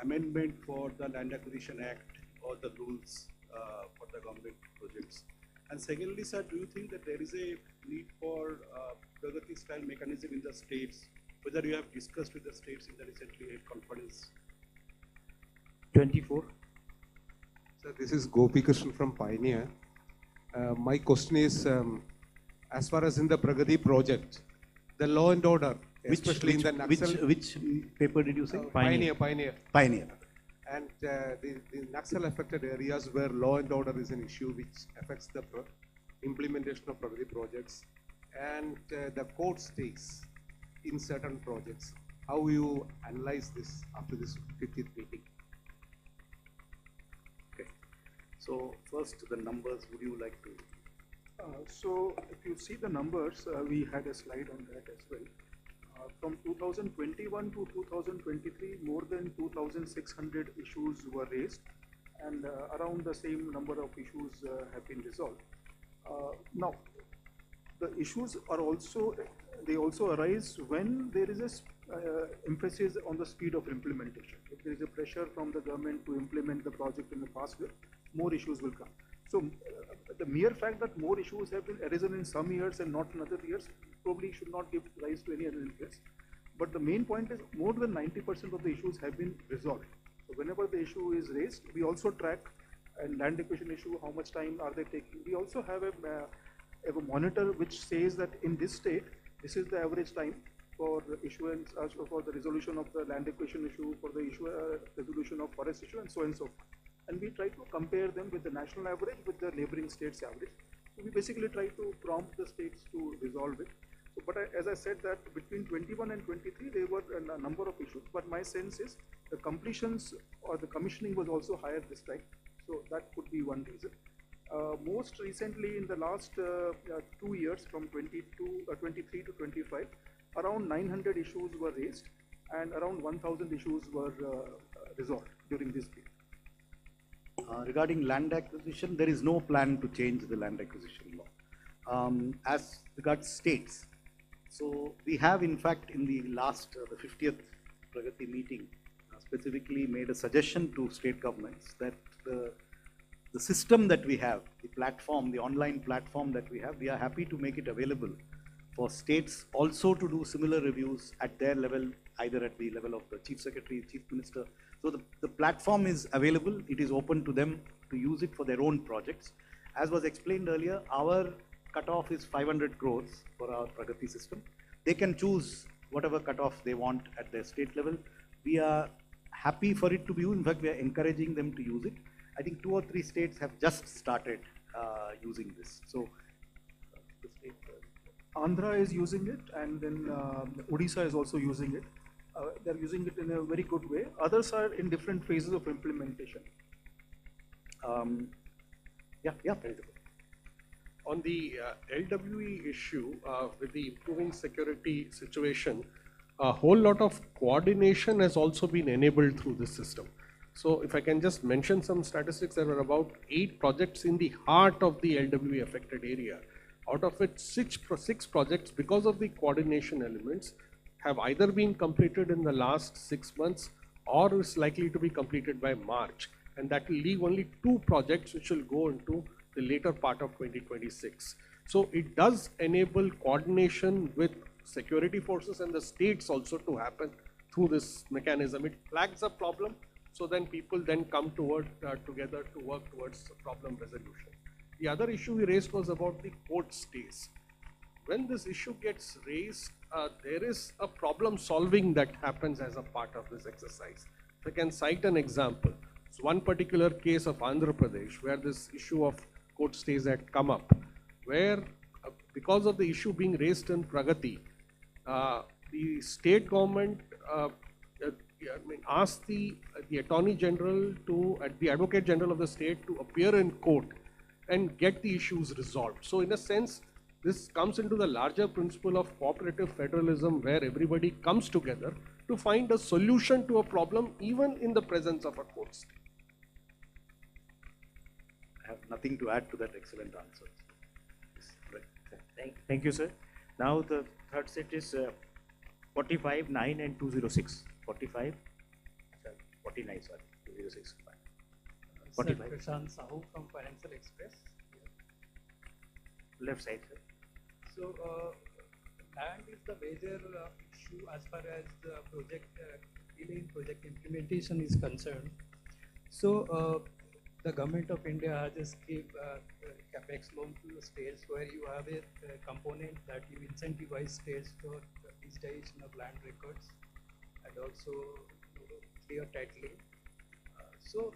amendment for the Land Acquisition Act or the rules for the government projects? And secondly, sir, do you think that there is a need for Pragati style mechanism in the states, whether you have discussed with the states in the recently held conference? 24. Sir, this is Gopi Krishnan from Pioneer. My question is, as far as in the Pragati project, the law and order, especially in the Naxal... Which paper did you say? Pioneer. Pioneer. And the Naxal affected areas where law and order is an issue which affects the implementation of Pragati projects. and the court stays in certain projects. How you analyze this after this 50th meeting? Okay. So first, the numbers, would you like to? So if you see the numbers, we had a slide on that as well. From 2021 to 2023, more than 2,600 issues were raised, and around the same number of issues have been resolved. Now, the issues are also, they also arise when there is a emphasis on the speed of implementation. If there is a pressure from the government to implement the project in a fast way, more issues will come. So the mere fact that more issues have been arisen in some years and not in other years probably should not give rise to any other interest. But the main point is more than 90% of the issues have been resolved. So whenever the issue is raised, we also track a land acquisition issue, how much time are they taking. We also have a monitor which says that in this state, this is the average time for issuance, for the resolution of the land acquisition issue, for the resolution of forest issue, and so on and so forth. And we try to compare them with the national average, with the neighboring states' average. So we basically try to prompt the states to resolve it. So, but as I said that between 21 and 23, there were a number of issues, but my sense is the completions or the commissioning was also higher this time. So that could be one reason. Most recently in the last 2 years, from 23 to 25, around 900 issues were raised and around 1,000 issues were resolved during this period. Regarding land acquisition, there is no plan to change the land acquisition law. As regards states, so we have in fact in the last, the 50th Pragati meeting, specifically made a suggestion to state governments that the system that we have, the platform, the online platform that we have, we are happy to make it available for states also to do similar reviews at their level, either at the level of the Chief Secretary, Chief Minister. So the platform is available, it is open to them to use it for their own projects. As was explained earlier, our cutoff is 500 crores for our Pragati system. They can choose whatever cutoff they want at their state level. We are happy for it to be used. In fact, we are encouraging them to use it. I think 2 or 3 states have just started using this. So the state, Andhra is using it, and then Odisha is also using it. They're using it in a very good way. Others are in different phases of implementation. On the LWE issue with the improving security situation, a whole lot of coordination has also been enabled through this system. So if I can just mention some statistics, there were about 8 projects in the heart of the LWE affected area. Out of it, 6 projects, because of the coordination elements, have either been completed in the last 6 months or is likely to be completed by March. And that will leave only 2 projects which will go into the later part of 2026. So it does enable coordination with security forces and the states also to happen through this mechanism. It flags a problem, so then people then come toward together to work towards problem resolution. The other issue we raised was about the court stays. When this issue gets raised, there is a problem solving that happens as a part of this exercise. If I can cite an example, it's one particular case of Andhra Pradesh where this issue of court stays had come up, where because of the issue being raised in Pragati, the state government asked the Attorney General to, the Advocate General of the state to appear in court and get the issues resolved. So in a sense, this comes into the larger principle of cooperative federalism where everybody comes together to find a solution to a problem even in the presence of a court stay. I have nothing to add to that excellent answer. Thank you, sir. Now the third set is 45, 9 and 206. 45, 49, sorry, 206. 45. Sir, Prashant Sahu from Financial Express. Left side, sir. So, land is the major issue as far as the project delay in project implementation is concerned. So, the government of India has just gave capex loan to the states where you have a component that you incentivize states for digitization of land records and also clear titling. So,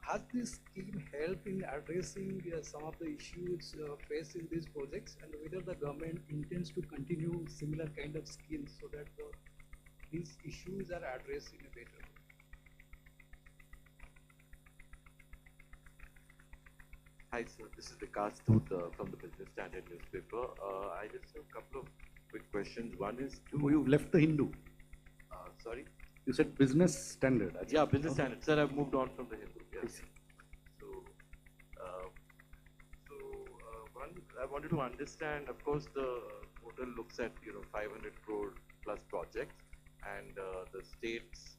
has this scheme helped in addressing some of the issues faced in these projects, and whether the government intends to continue similar kind of schemes so that these issues are addressed in a better way? Hi, sir. This is Vikas Doot from the Business Standard newspaper. I just have a couple of quick questions. One is Oh, you left the Hindu. Sorry? You said Business Standard. Yeah, Business Standard. Sir, I've moved on from the Hindu. Yes. One, I wanted to understand, of course, the portal looks at, 500 crore plus projects, and the states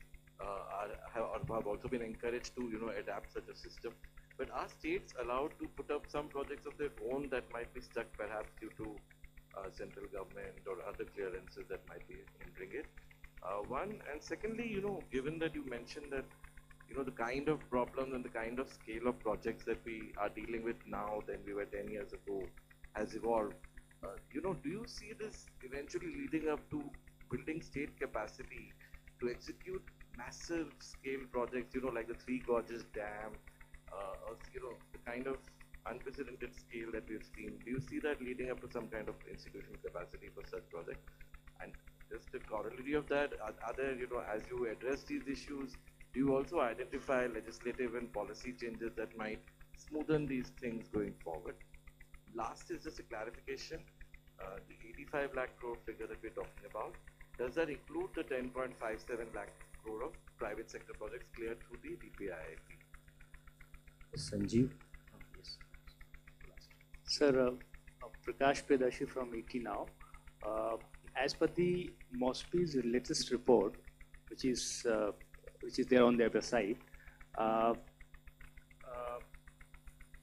have also been encouraged to, adapt such a system. But are states allowed to put up some projects of their own that might be stuck perhaps due to central government or other clearances that might be hindering it? One, and secondly, given that you mentioned that, the kind of problems and the kind of scale of projects that we are dealing with now than we were 10 years ago has evolved, do you see this eventually leading up to building state capacity to execute massive scale projects, like the Three Gorges Dam, the kind of unprecedented scale that we've seen? Do you see that leading up to some kind of institutional capacity for such projects? And just a corollary of that, are there, as you address these issues, do you also identify legislative and policy changes that might smoothen these things going forward? Last is just a clarification. The 85 lakh crore figure that we're talking about, does that include the 10.57 lakh crore of private sector projects cleared through the DPIIT? Sanjeev. Yes. Sir, Prakash Pedashi from ET Now. As per the MOSPI's latest report, which is there on their website, on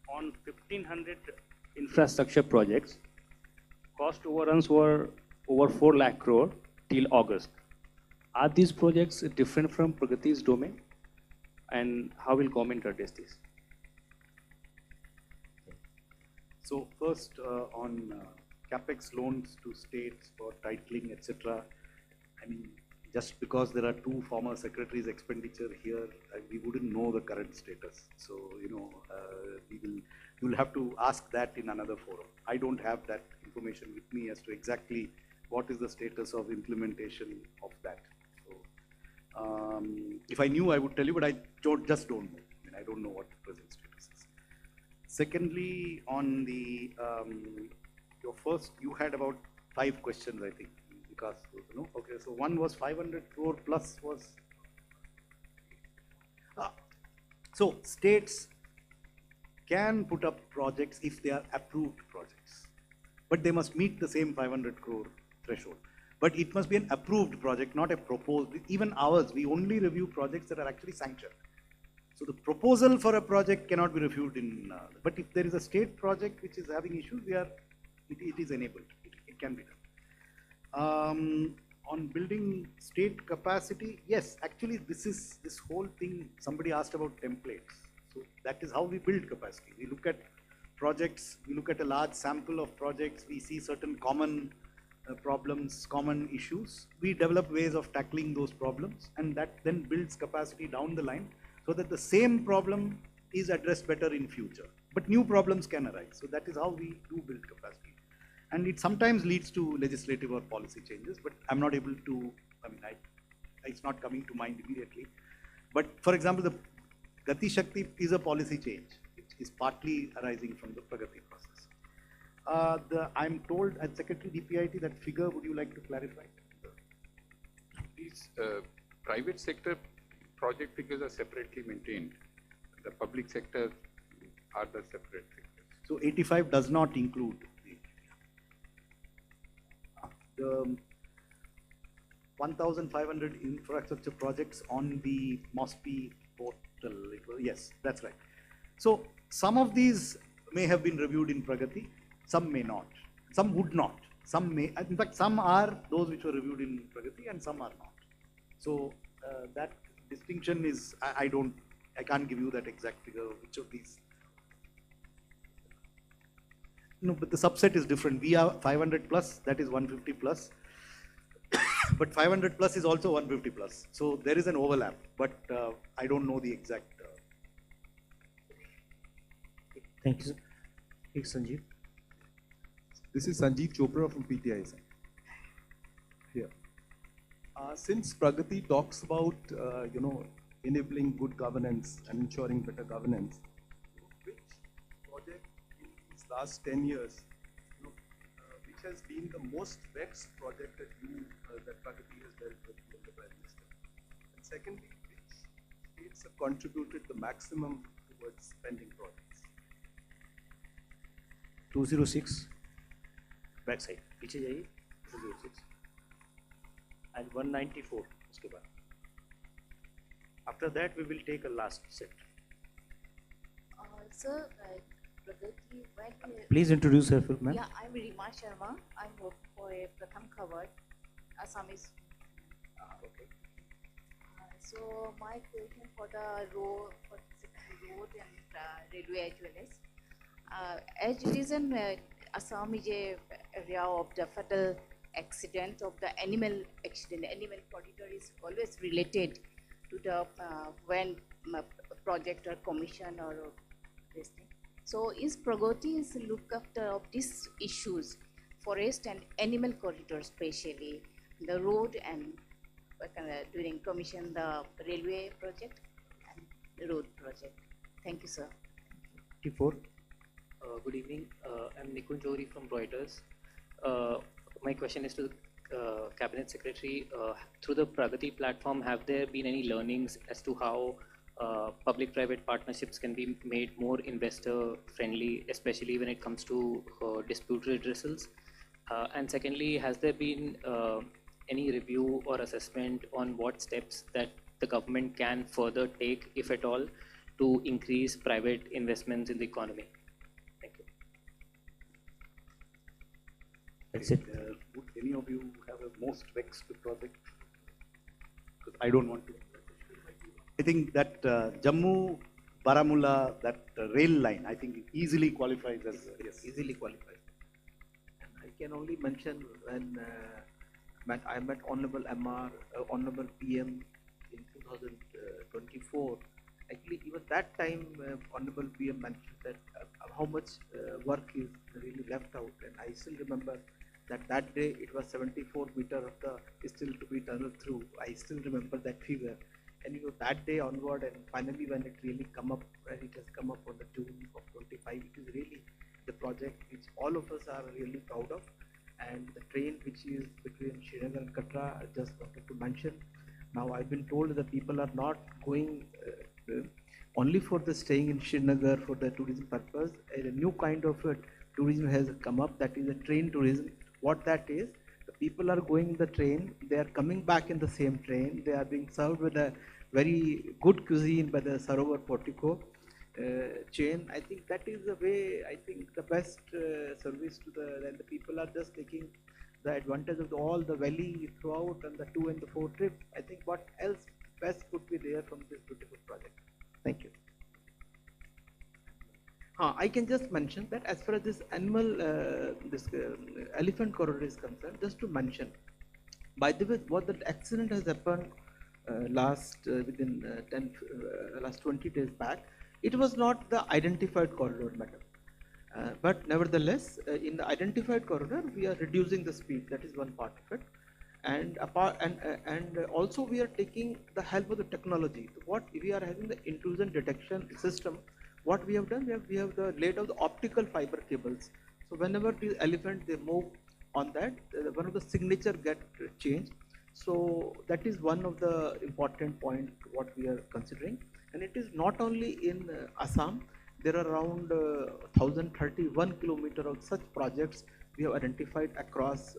1,500 infrastructure projects, cost overruns were over 4 lakh crore till August. Are these projects different from Pragati's domain? And how will government address this? So first on capex loans to states for titling, etc. I mean, just because there are two former secretaries' expenditure here, we wouldn't know the current status. So you'll have to ask that in another forum. I don't have that information with me as to exactly what is the status of implementation of that. So if I knew, I would tell you, but I just don't know. I mean, I don't know what the present status is. Secondly, on the your first, you had about 5 questions, I think, because okay. So one was 500 crore plus was. So states can put up projects if they are approved projects, but they must meet the same 500 crore threshold. But it must be an approved project, not a proposed. Even ours, we only review projects that are actually sanctioned. So the proposal for a project cannot be reviewed in, but if there is a state project which is having issues, it is enabled. It can be done. On building state capacity, yes, actually this whole thing, somebody asked about templates. So that is how we build capacity. We look at projects, we look at a large sample of projects, we see certain common problems, common issues. We develop ways of tackling those problems, and that then builds capacity down the line so that the same problem is addressed better in future. But new problems can arise. So that is how we do build capacity. And it sometimes leads to legislative or policy changes, but I'm not able to, it's not coming to mind immediately. But for example, the Gati Shakti is a policy change, which is partly arising from the Pragati process. I'm told at Secretary DPIT that figure, would you like to clarify? These private sector project figures are separately maintained. The public sector are the separate figures. So 85 does not include the 1,500 infrastructure projects on the MOSPI portal. Yes, that's right. So some of these may have been reviewed in Pragati, some may not, some would not, some may, in fact some are those which were reviewed in Pragati and some are not. So that distinction is, I can't give you that exact figure of which of these. No, but the subset is different. We are 500 plus, that is 150 plus. But 500 plus is also 150 plus. So there is an overlap, but I don't know the exact. Thank you, sir. Hey, Sanjeev. This is Sanjeev Chopra from PTI, sir. Here. Since Pragati talks about, enabling good governance and ensuring better governance, which project in these last 10 years, which has been the most vexed project that Pragati has dealt with the Prime Minister? And secondly, which states have contributed the maximum towards spending projects? 206 backside पीछे जाइए 206 and 194 उसके बाद. After that we will take a last set. Sir, Pragati, Please introduce yourself, ma'am. Yeah, I'm Rima Sharma. I'm working for a Pratham Khabar, Assamese. Okay. So my question for the road and railway as well as it is an Assam is a area of the fatal accident of the animal accident. Animal corridor is always related to the when project or commission or this thing. So is Pragati is look after of these issues, forest and animal corridor, especially the road and during commission the railway project and the road project. Thank you, sir. 54. Good evening. I'm Nikun Jori from Reuters. My question is to the Cabinet Secretary. Through the Pragati platform, have there been any learnings as to how public-private partnerships can be made more investor-friendly, especially when it comes to dispute redressals? And secondly, has there been any review or assessment on what steps that the government can further take, if at all, to increase private investments in the economy? Thank you. That's it. Would any of you have a most vexed project? Because I don't want to. I think that Jammu Baramulla, that rail line, I think easily qualifies as yes. Easily qualified. And I can only mention when I met Honorable MR, Honorable PM in 2024. Actually, even that time, Honorable PM mentioned that how much work is really left out, and I still remember that day it was 74 meter of the still to be tunneled through. I still remember that figure, and that day onward, and finally when it really come up, when it has come up on the June of 25, it is really the project which all of us are really proud of, and the train which is between Srinagar and Katra, I just wanted to mention. Now I've been told that people are not going only for the staying in Srinagar for the tourism purpose. A new kind of tourism has come up, that is a train tourism. What that is, the people are going in the train, they are coming back in the same train, they are being served with a very good cuisine by the Sarovar Portico chain. I think that is the way, I think the best service to and the people are just taking the advantage of all the valley throughout and the 2 and the 4 trip. I think what else best could be there from this beautiful project. Thank you. I can just mention that as far as this elephant corridor is concerned, just to mention, by the way, what the accident has happened last 20 days back, it was not the identified corridor, madam. But nevertheless, in the identified corridor, we are reducing the speed. That is one part of it. And also we are taking the help of the technology. What we are having the intrusion detection system. What we have done, we have laid out the optical fiber cables. So whenever the elephant they move on that, one of the signature get changed. So that is one of the important point what we are considering. And it is not only in Assam. There are around 1,031 kilometers of such projects we have identified across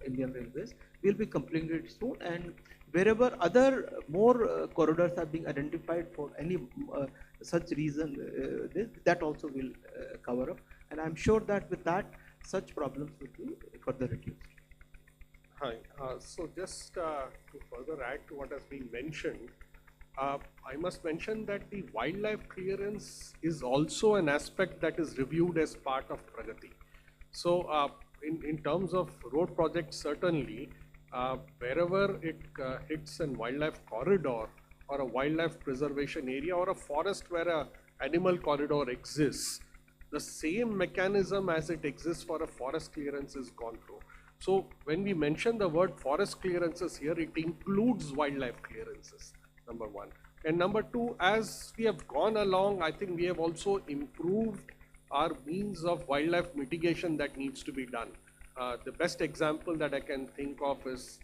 Indian Railways. We will be completing it soon, and wherever other more corridors are being identified for any such reason, that also will cover up. And I'm sure that with that, such problems will be further reduced. Hi. So just to further add to what has been mentioned, I must mention that the wildlife clearance is also an aspect that is reviewed as part of Pragati. So in terms of road projects, certainly, wherever it hits a wildlife corridor or a wildlife preservation area or a forest where a animal corridor exists, the same mechanism as it exists for a forest clearance is gone through. So when we mention the word forest clearances here, it includes wildlife clearances, number one. And number two, as we have gone along, I think we have also improved our means of wildlife mitigation that needs to be done. The best example that I can think of is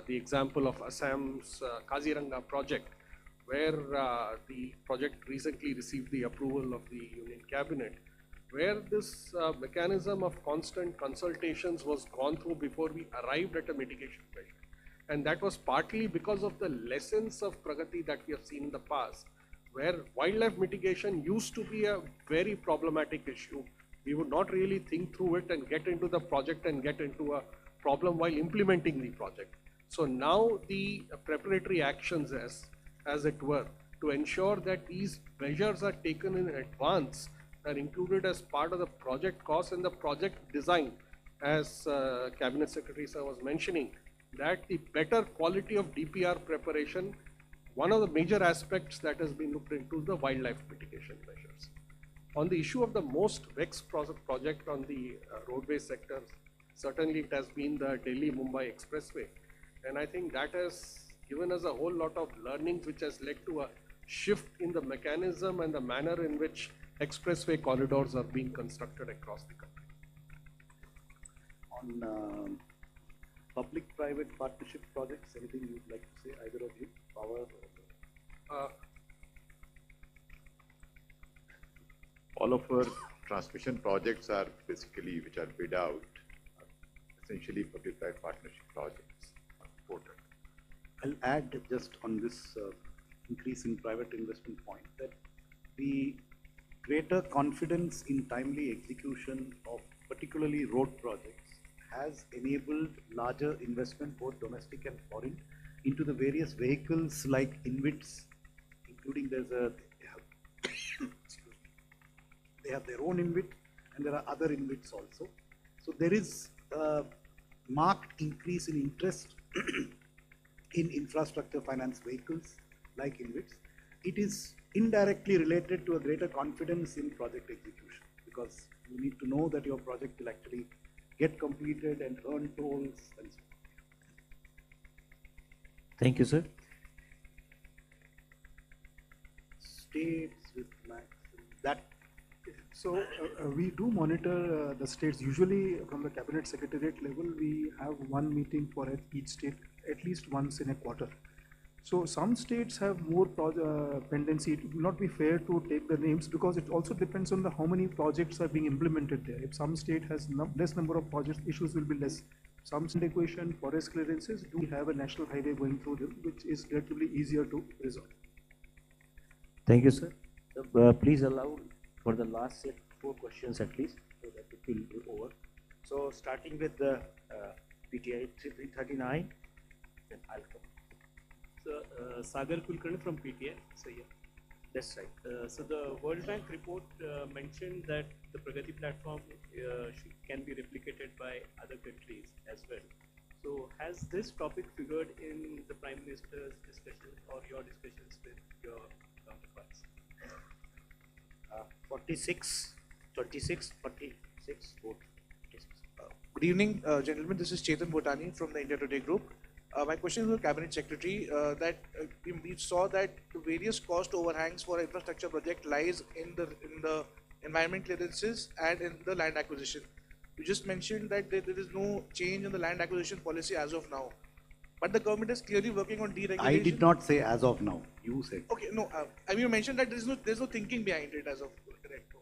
the example of Assam's Kaziranga project, where the project recently received the approval of the Union Cabinet, where this mechanism of constant consultations was gone through before we arrived at a mitigation measure. And that was partly because of the lessons of Pragati that we have seen in the past, where wildlife mitigation used to be a very problematic issue. We would not really think through it and get into the project and get into a problem while implementing the project. So now the preparatory actions, as it were, to ensure that these measures are taken in advance, are included as part of the project cost and the project design, as Cabinet Secretary Sir was mentioning, that the better quality of DPR preparation, one of the major aspects that has been looked into is the wildlife mitigation measures. On the issue of the most vexed project on the roadway sector, certainly it has been the Delhi-Mumbai Expressway. And I think that has given us a whole lot of learnings, which has led to a shift in the mechanism and the manner in which expressway corridors are being constructed across the country. On public-private partnership projects, anything you'd like to say, either of you? Power? All of our transmission projects are basically, which are bid out, essentially public-private partnership projects. Important. I'll add just on this increase in private investment point that the greater confidence in timely execution of particularly road projects has enabled larger investment, both domestic and foreign, into the various vehicles like InvITs, including they have their own InvIT and there are other InvITs also. So there is a marked increase in interest in infrastructure finance vehicles like InvITs. It is indirectly related to a greater confidence in project execution, because you need to know that your project will actually get completed and earn tolls and so on. Thank you, sir. States with that. So we do monitor the states. Usually from the cabinet secretariat level, we have one meeting for each state at least once in a quarter. So some states have more pendency. It will not be fair to take the names, because it also depends on how many projects are being implemented there. If some state has less number of projects, issues will be less. Some equation, forest clearances do have a national highway going through them, which is relatively easier to resolve. Thank you, sir. Please allow for the last set 4 questions at least, so that it will be over. So starting with the PTI 339, then I'll come. So, Sagar Kulkarni from PTI. So, yeah. That's right. So the World Bank report mentioned that the Pragati platform can be replicated by other countries as well. So has this topic figured in the Prime Minister's discussions or your discussions with your counterparts? 46, 26, 46, vote. Good evening, gentlemen. This is Chetan Bhotani from the India Today Group. My question is to the Cabinet Secretary that we saw that the various cost overhangs for infrastructure project lies in the environment clearances and in the land acquisition. You just mentioned that there is no change in the land acquisition policy as of now, but the government is clearly working on deregulation. I did not say as of now. You said. Okay, no. I mean, you mentioned that there's no thinking behind it as of correct.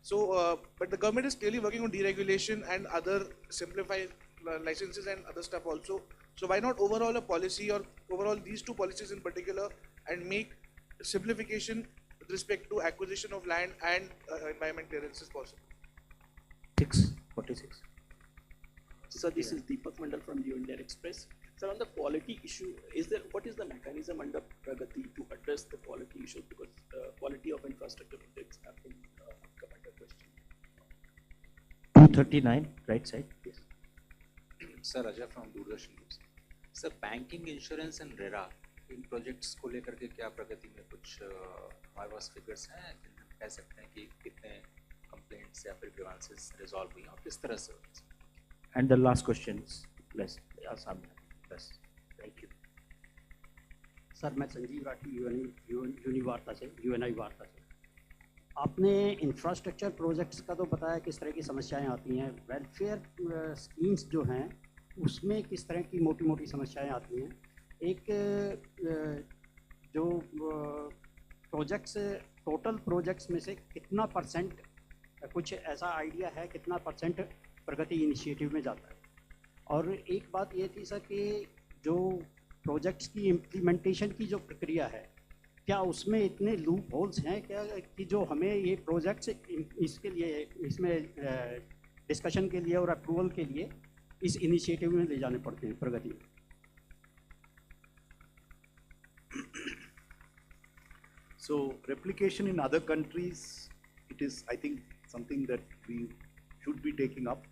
So, but the government is clearly working on deregulation and other simplified licenses and other stuff also. So why not overall a policy, or overall these 2 policies in particular, and make simplification with respect to acquisition of land and environment clearances possible? 46. So this is Deepak Mandal from the Indian Express. So on the quality issue, what is the mechanism under Pragati to address the quality issue? Because quality of infrastructure projects have been come under question. 239, right side. Yes. Sir, Raja from Doordarshan News. Sir banking insurance and RERA in projects को लेकर के क्या प्रगति में कुछ हमारे पास figures हैं जिनमें कह सकते हैं कि कितने कंप्लेंट्स या फिर ग्रीवेंसेस रिजॉल्व हुई और किस तरह से हुई? And the last questions, please. Assam, please. Thank you. Sir मैं संजीव राठी यूनी वार्ता से यूएनआई वार्ता से। आपने इंफ्रास्ट्रक्चर प्रोजेक्ट्स का तो बताया किस तरह की समस्याएं आती हैं, वेलफेयर स्कीम्स जो हैं उसमें किस तरह की मोटी मोटी समस्याएं आती हैं। एक जो प्रोजेक्ट्स टोटल प्रोजेक्ट्स में से कितना परसेंट, कुछ ऐसा आइडिया है कितना परसेंट प्रगति इनिशिएटिव में जाता है? और एक बात ये थी सर कि जो प्रोजेक्ट्स की इम्प्लीमेंटेशन की जो प्रक्रिया है, क्या उसमें इतने लूप होल्स हैं क्या कि जो हमें ये प्रोजेक्ट्स इसके लिए इसमें डिस्कशन के लिए और अप्रूवल के लिए इस इनिशिएटिव में ले जाने पड़ते हैं प्रगति में? So replication in other countries, it is, I think, something that we should be taking up.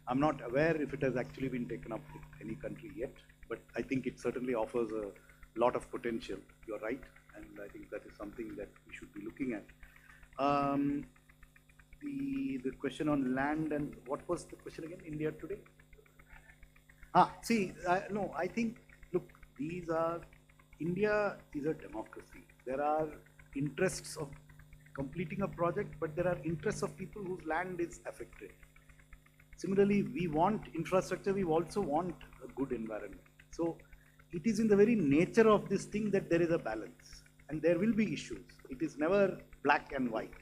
I'm not aware if it has actually been taken up with any country yet, but I think it certainly offers a lot of potential. You're right, and I think that is something that we should be looking at. The question on land, and what was the question again? India today? No, I think, look, India is a democracy. There are interests of completing a project, but there are interests of people whose land is affected. Similarly, we want infrastructure, we also want a good environment. So it is in the very nature of this thing that there is a balance, and there will be issues. It is never black and white.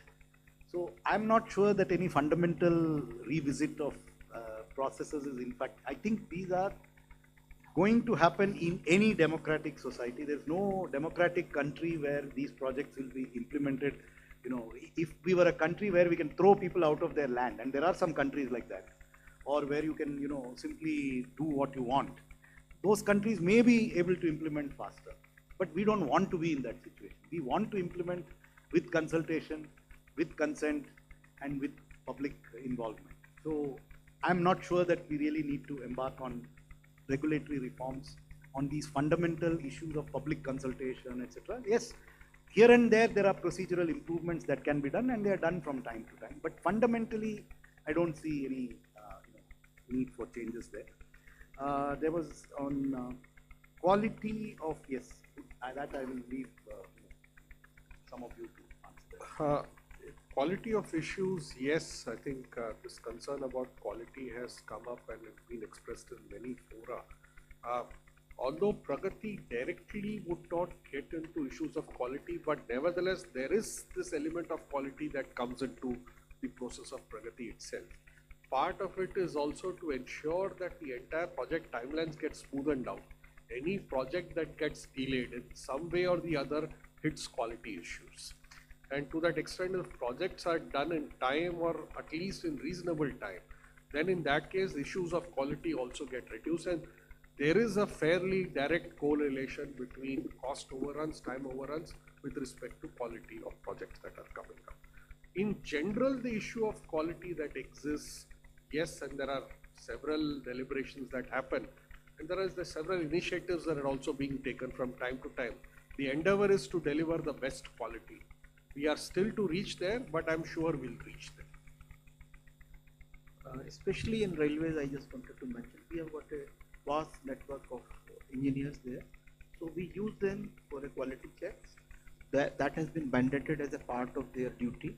So I'm not sure that any fundamental revisit of processes is, in fact, I think these are going to happen in any democratic society. There's no democratic country where these projects will be implemented. You know, if we were a country where we can throw people out of their land, and there are some countries like that, or where you can, you know, simply do what you want, those countries may be able to implement faster. But we don't want to be in that situation. We want to implement with consultation, with consent, and with public involvement. So I'm not sure that we really need to embark on regulatory reforms on these fundamental issues of public consultation, etc. Yes, here and there are procedural improvements that can be done, and they are done from time to time. But fundamentally, I don't see any need for changes there. There was on quality of, yes, that I will leave some of you to answer that. Quality of issues, yes, I think this concern about quality has come up and it's been expressed in many fora. Although Pragati directly would not get into issues of quality, but nevertheless there is this element of quality that comes into the process of Pragati itself. Part of it is also to ensure that the entire project timelines get smoothened out. Any project that gets delayed in some way or the other hits quality issues. And to that extent, if projects are done in time or at least in reasonable time, then in that case, issues of quality also get reduced. And there is a fairly direct correlation between cost overruns, time overruns with respect to quality of projects that are coming up. In general, the issue of quality that exists, yes, and there are several deliberations that happen, and there are several initiatives that are also being taken from time to time. The endeavor is to deliver the best quality. We are still to reach there, but I'm sure we'll reach there. Especially in railways, I just wanted to mention, we have got a vast network of engineers there. So we use them for a quality checks. That has been mandated as a part of their duty.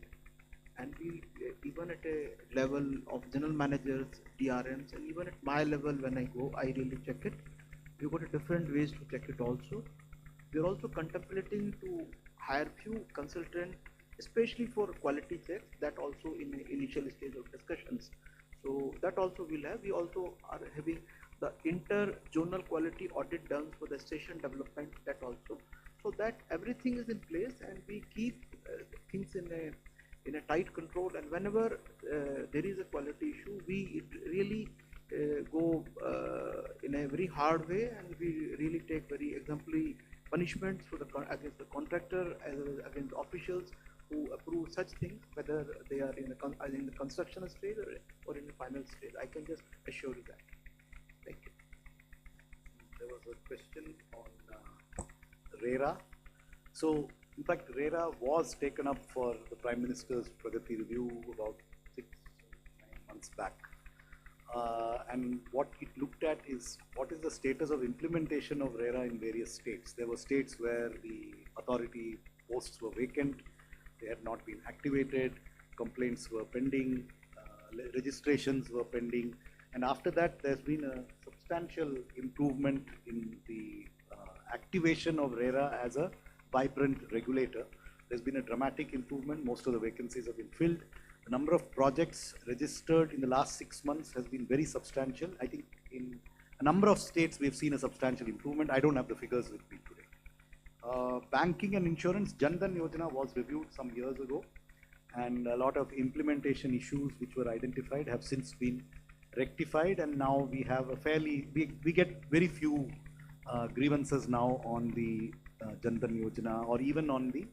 And we, even at a level of general managers, DRMs, and even at my level when I go, I really check it. We've got different ways to check it also. We're also contemplating to hire few consultants, especially for quality checks, that also in the initial stage of discussions. So that also we'll have. We also are having the inter-zonal quality audit done for the station development, that also. So that everything is in place, and we keep things in a tight control. And whenever there is a quality issue, we really go in a very hard way, and we really take very exemplary punishments for against the contractor as well as against officials who approve such things, whether they are in the construction stage or in the final stage. I can just assure you that. Thank you. There was a question on RERA. So, in fact, RERA was taken up for the Prime Minister's Pragati review about months back. And what it looked at is what is the status of implementation of RERA in various states. There were states where the authority posts were vacant, they had not been activated, complaints were pending, registrations were pending, and after that there's been a substantial improvement in the activation of RERA as a vibrant regulator. There's been a dramatic improvement. Most of the vacancies have been filled. The number of projects registered in the last 6 months has been very substantial. I think in a number of states we've seen a substantial improvement. I don't have the figures with me today. Banking and insurance, Jan Dhan Yojana was reviewed some years ago, and a lot of implementation issues which were identified have since been rectified, and now we have a we get very few grievances now on the Jan Dhan Yojana or even on the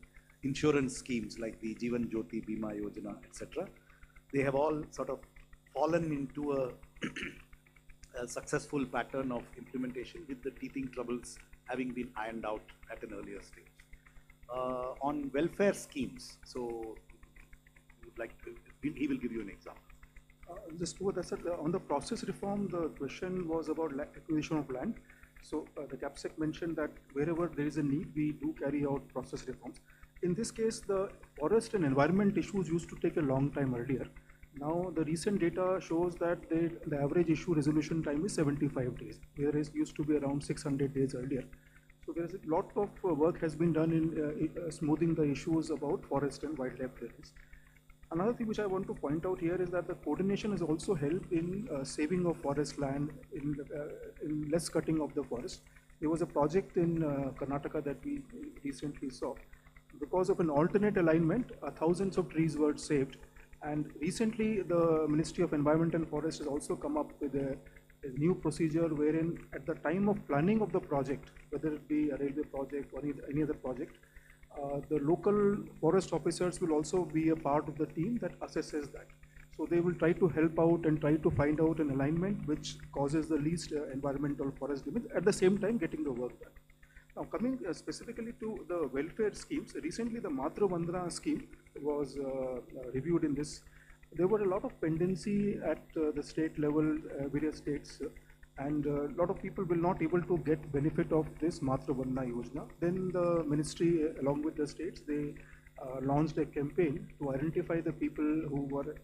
insurance schemes like the Jeevan Jyoti Bima Yojana, etc. They have all sort of fallen into a successful pattern of implementation with the teething troubles having been ironed out at an earlier stage. On welfare schemes, so would like to, he will give you an example. Just what I said, on the process reform, the question was about acquisition of land. So the CAPSEC mentioned that wherever there is a need, we do carry out process reforms. In this case, the forest and environment issues used to take a long time earlier. Now, the recent data shows that the average issue resolution time is 75 days, whereas it used to be around 600 days earlier. So there is a lot of work has been done in smoothing the issues about forest and wildlife clearance. Another thing which I want to point out here is that the coordination has also helped in saving of forest land, in less cutting of the forest. There was a project in Karnataka that we recently saw. Because of an alternate alignment, thousands of trees were saved. And recently, the Ministry of Environment and Forest has also come up with a new procedure wherein at the time of planning of the project, whether it be a railway project or any other project, the local forest officers will also be a part of the team that assesses that. So they will try to help out and try to find out an alignment which causes the least environmental forest damage, at the same time getting the work done. Now coming specifically to the welfare schemes, recently the Matra Vandana scheme was reviewed in this. There were a lot of pendency at the state level, various states, and a lot of people will not able to get benefit of this Matra Vandana Yojana. Then the ministry, along with the states, they launched a campaign to identify the people who were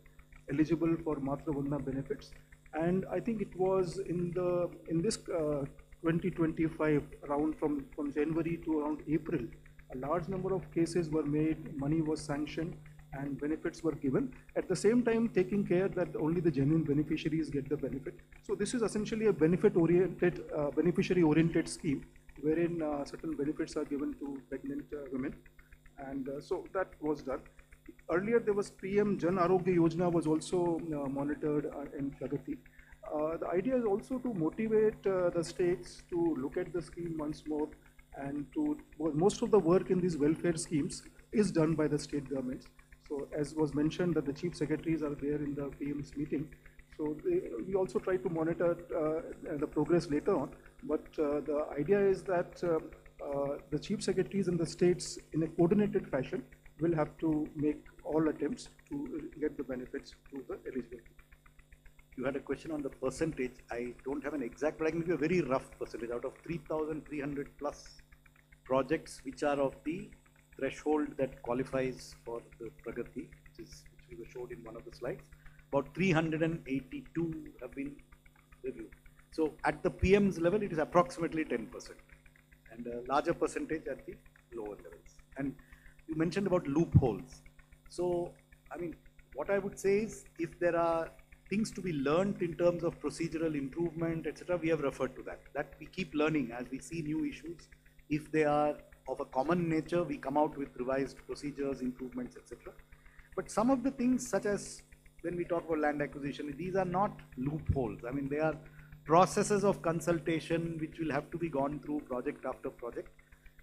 eligible for Matra Vandana benefits. And I think it was in this 2025, around from January to around April, a large number of cases were made, money was sanctioned, and benefits were given. At the same time, taking care that only the genuine beneficiaries get the benefit. So this is essentially a benefit-oriented, beneficiary-oriented scheme, wherein certain benefits are given to pregnant women, and so that was done. Earlier, there was PM Jan Arogya Yojana was also monitored in Pragati. The idea is also to motivate the states to look at the scheme once more, and most of the work in these welfare schemes is done by the state governments. So as was mentioned that the chief secretaries are there in the PM's meeting. So we also try to monitor the progress later on. But the idea is that the chief secretaries in the states in a coordinated fashion will have to make all attempts to get the benefits to the eligible people. You had a question on the percentage. I don't have an exact, but I can give you a very rough percentage. Out of 3,300 plus projects which are of the threshold that qualifies for the Pragati, which we were showed in one of the slides, about 382 have been reviewed. So at the PM's level, it is approximately 10%, and a larger percentage at the lower levels. And you mentioned about loopholes. So, I mean, what I would say is, if there are things to be learned in terms of procedural improvement, etc., we have referred to that. That we keep learning as we see new issues. If they are of a common nature, we come out with revised procedures, improvements, etc. But some of the things, such as when we talk about land acquisition, these are not loopholes. I mean, they are processes of consultation which will have to be gone through project after project.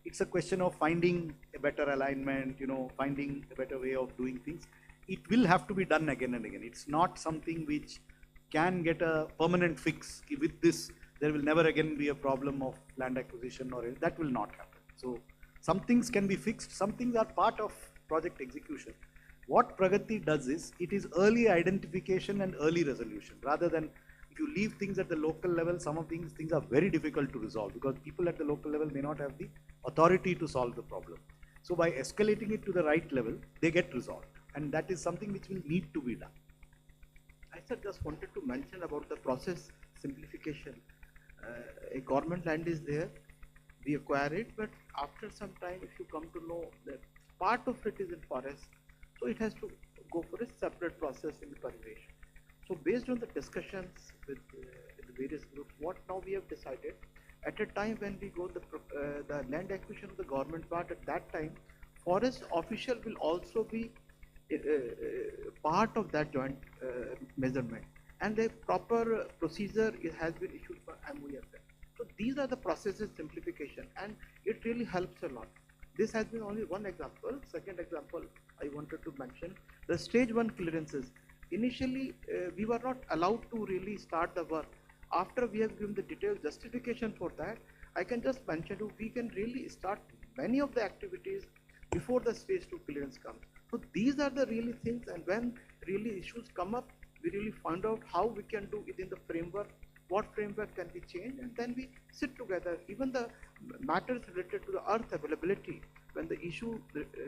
It's a question of finding a better alignment, finding a better way of doing things. It will have to be done again and again. It's not something which can get a permanent fix. With this, there will never again be a problem of land acquisition, or that will not happen. So some things can be fixed. Some things are part of project execution. What Pragati does is, it is early identification and early resolution, rather than if you leave things at the local level, some of these things are very difficult to resolve because people at the local level may not have the authority to solve the problem. So by escalating it to the right level, they get resolved. And that is something which will need to be done. I just wanted to mention about the process simplification. A government land is there, we acquire it, but after some time, if you come to know that part of it is in forest, so it has to go for a separate process in the Parivesh. So based on the discussions with the various groups, what now we have decided, at a time when we go the land acquisition of the government part, at that time, forest official will also be part of that joint measurement, and a proper procedure has been issued for MOEFM. So these are the processes simplification, and it really helps a lot. This has been only one example. Second example I wanted to mention, the stage 1 clearances. Initially, we were not allowed to really start the work. After we have given the detailed justification for that, I can just mention you, we can really start many of the activities before the stage 2 clearance comes. So these are the really things, and when really issues come up, we really find out how we can do within the framework, what framework can be changed, and then we sit together. Even the matters related to the earth availability, when the issue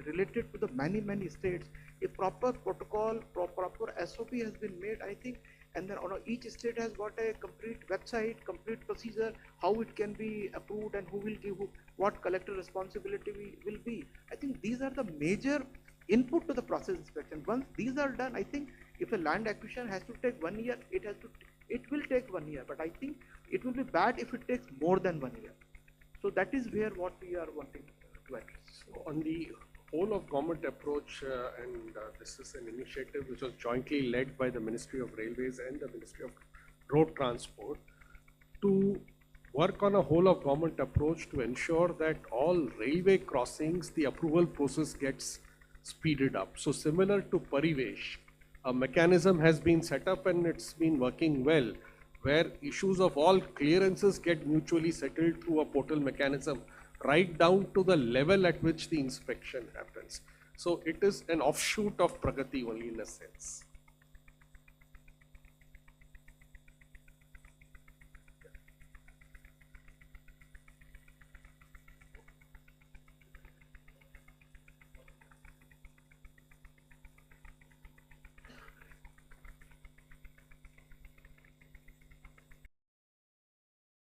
related to the many states, a proper protocol, proper SOP has been made, I think, and then each state has got a complete website, complete procedure, how it can be approved and who will give what collector responsibility will be. I think these are the major input to the process inspection. Once these are done, I think if a land acquisition has to take 1 year, it will take 1 year, but I think it will be bad if it takes more than 1 year. So that is where what we are wanting to address. So on the whole of government approach, this is an initiative which was jointly led by the Ministry of Railways and the Ministry of Road Transport, to work on a whole of government approach to ensure that all railway crossings, the approval process gets speeded up. So similar to Parivesh, a mechanism has been set up and it's been working well, where issues of all clearances get mutually settled through a portal mechanism, right down to the level at which the inspection happens. So it is an offshoot of Pragati only in a sense.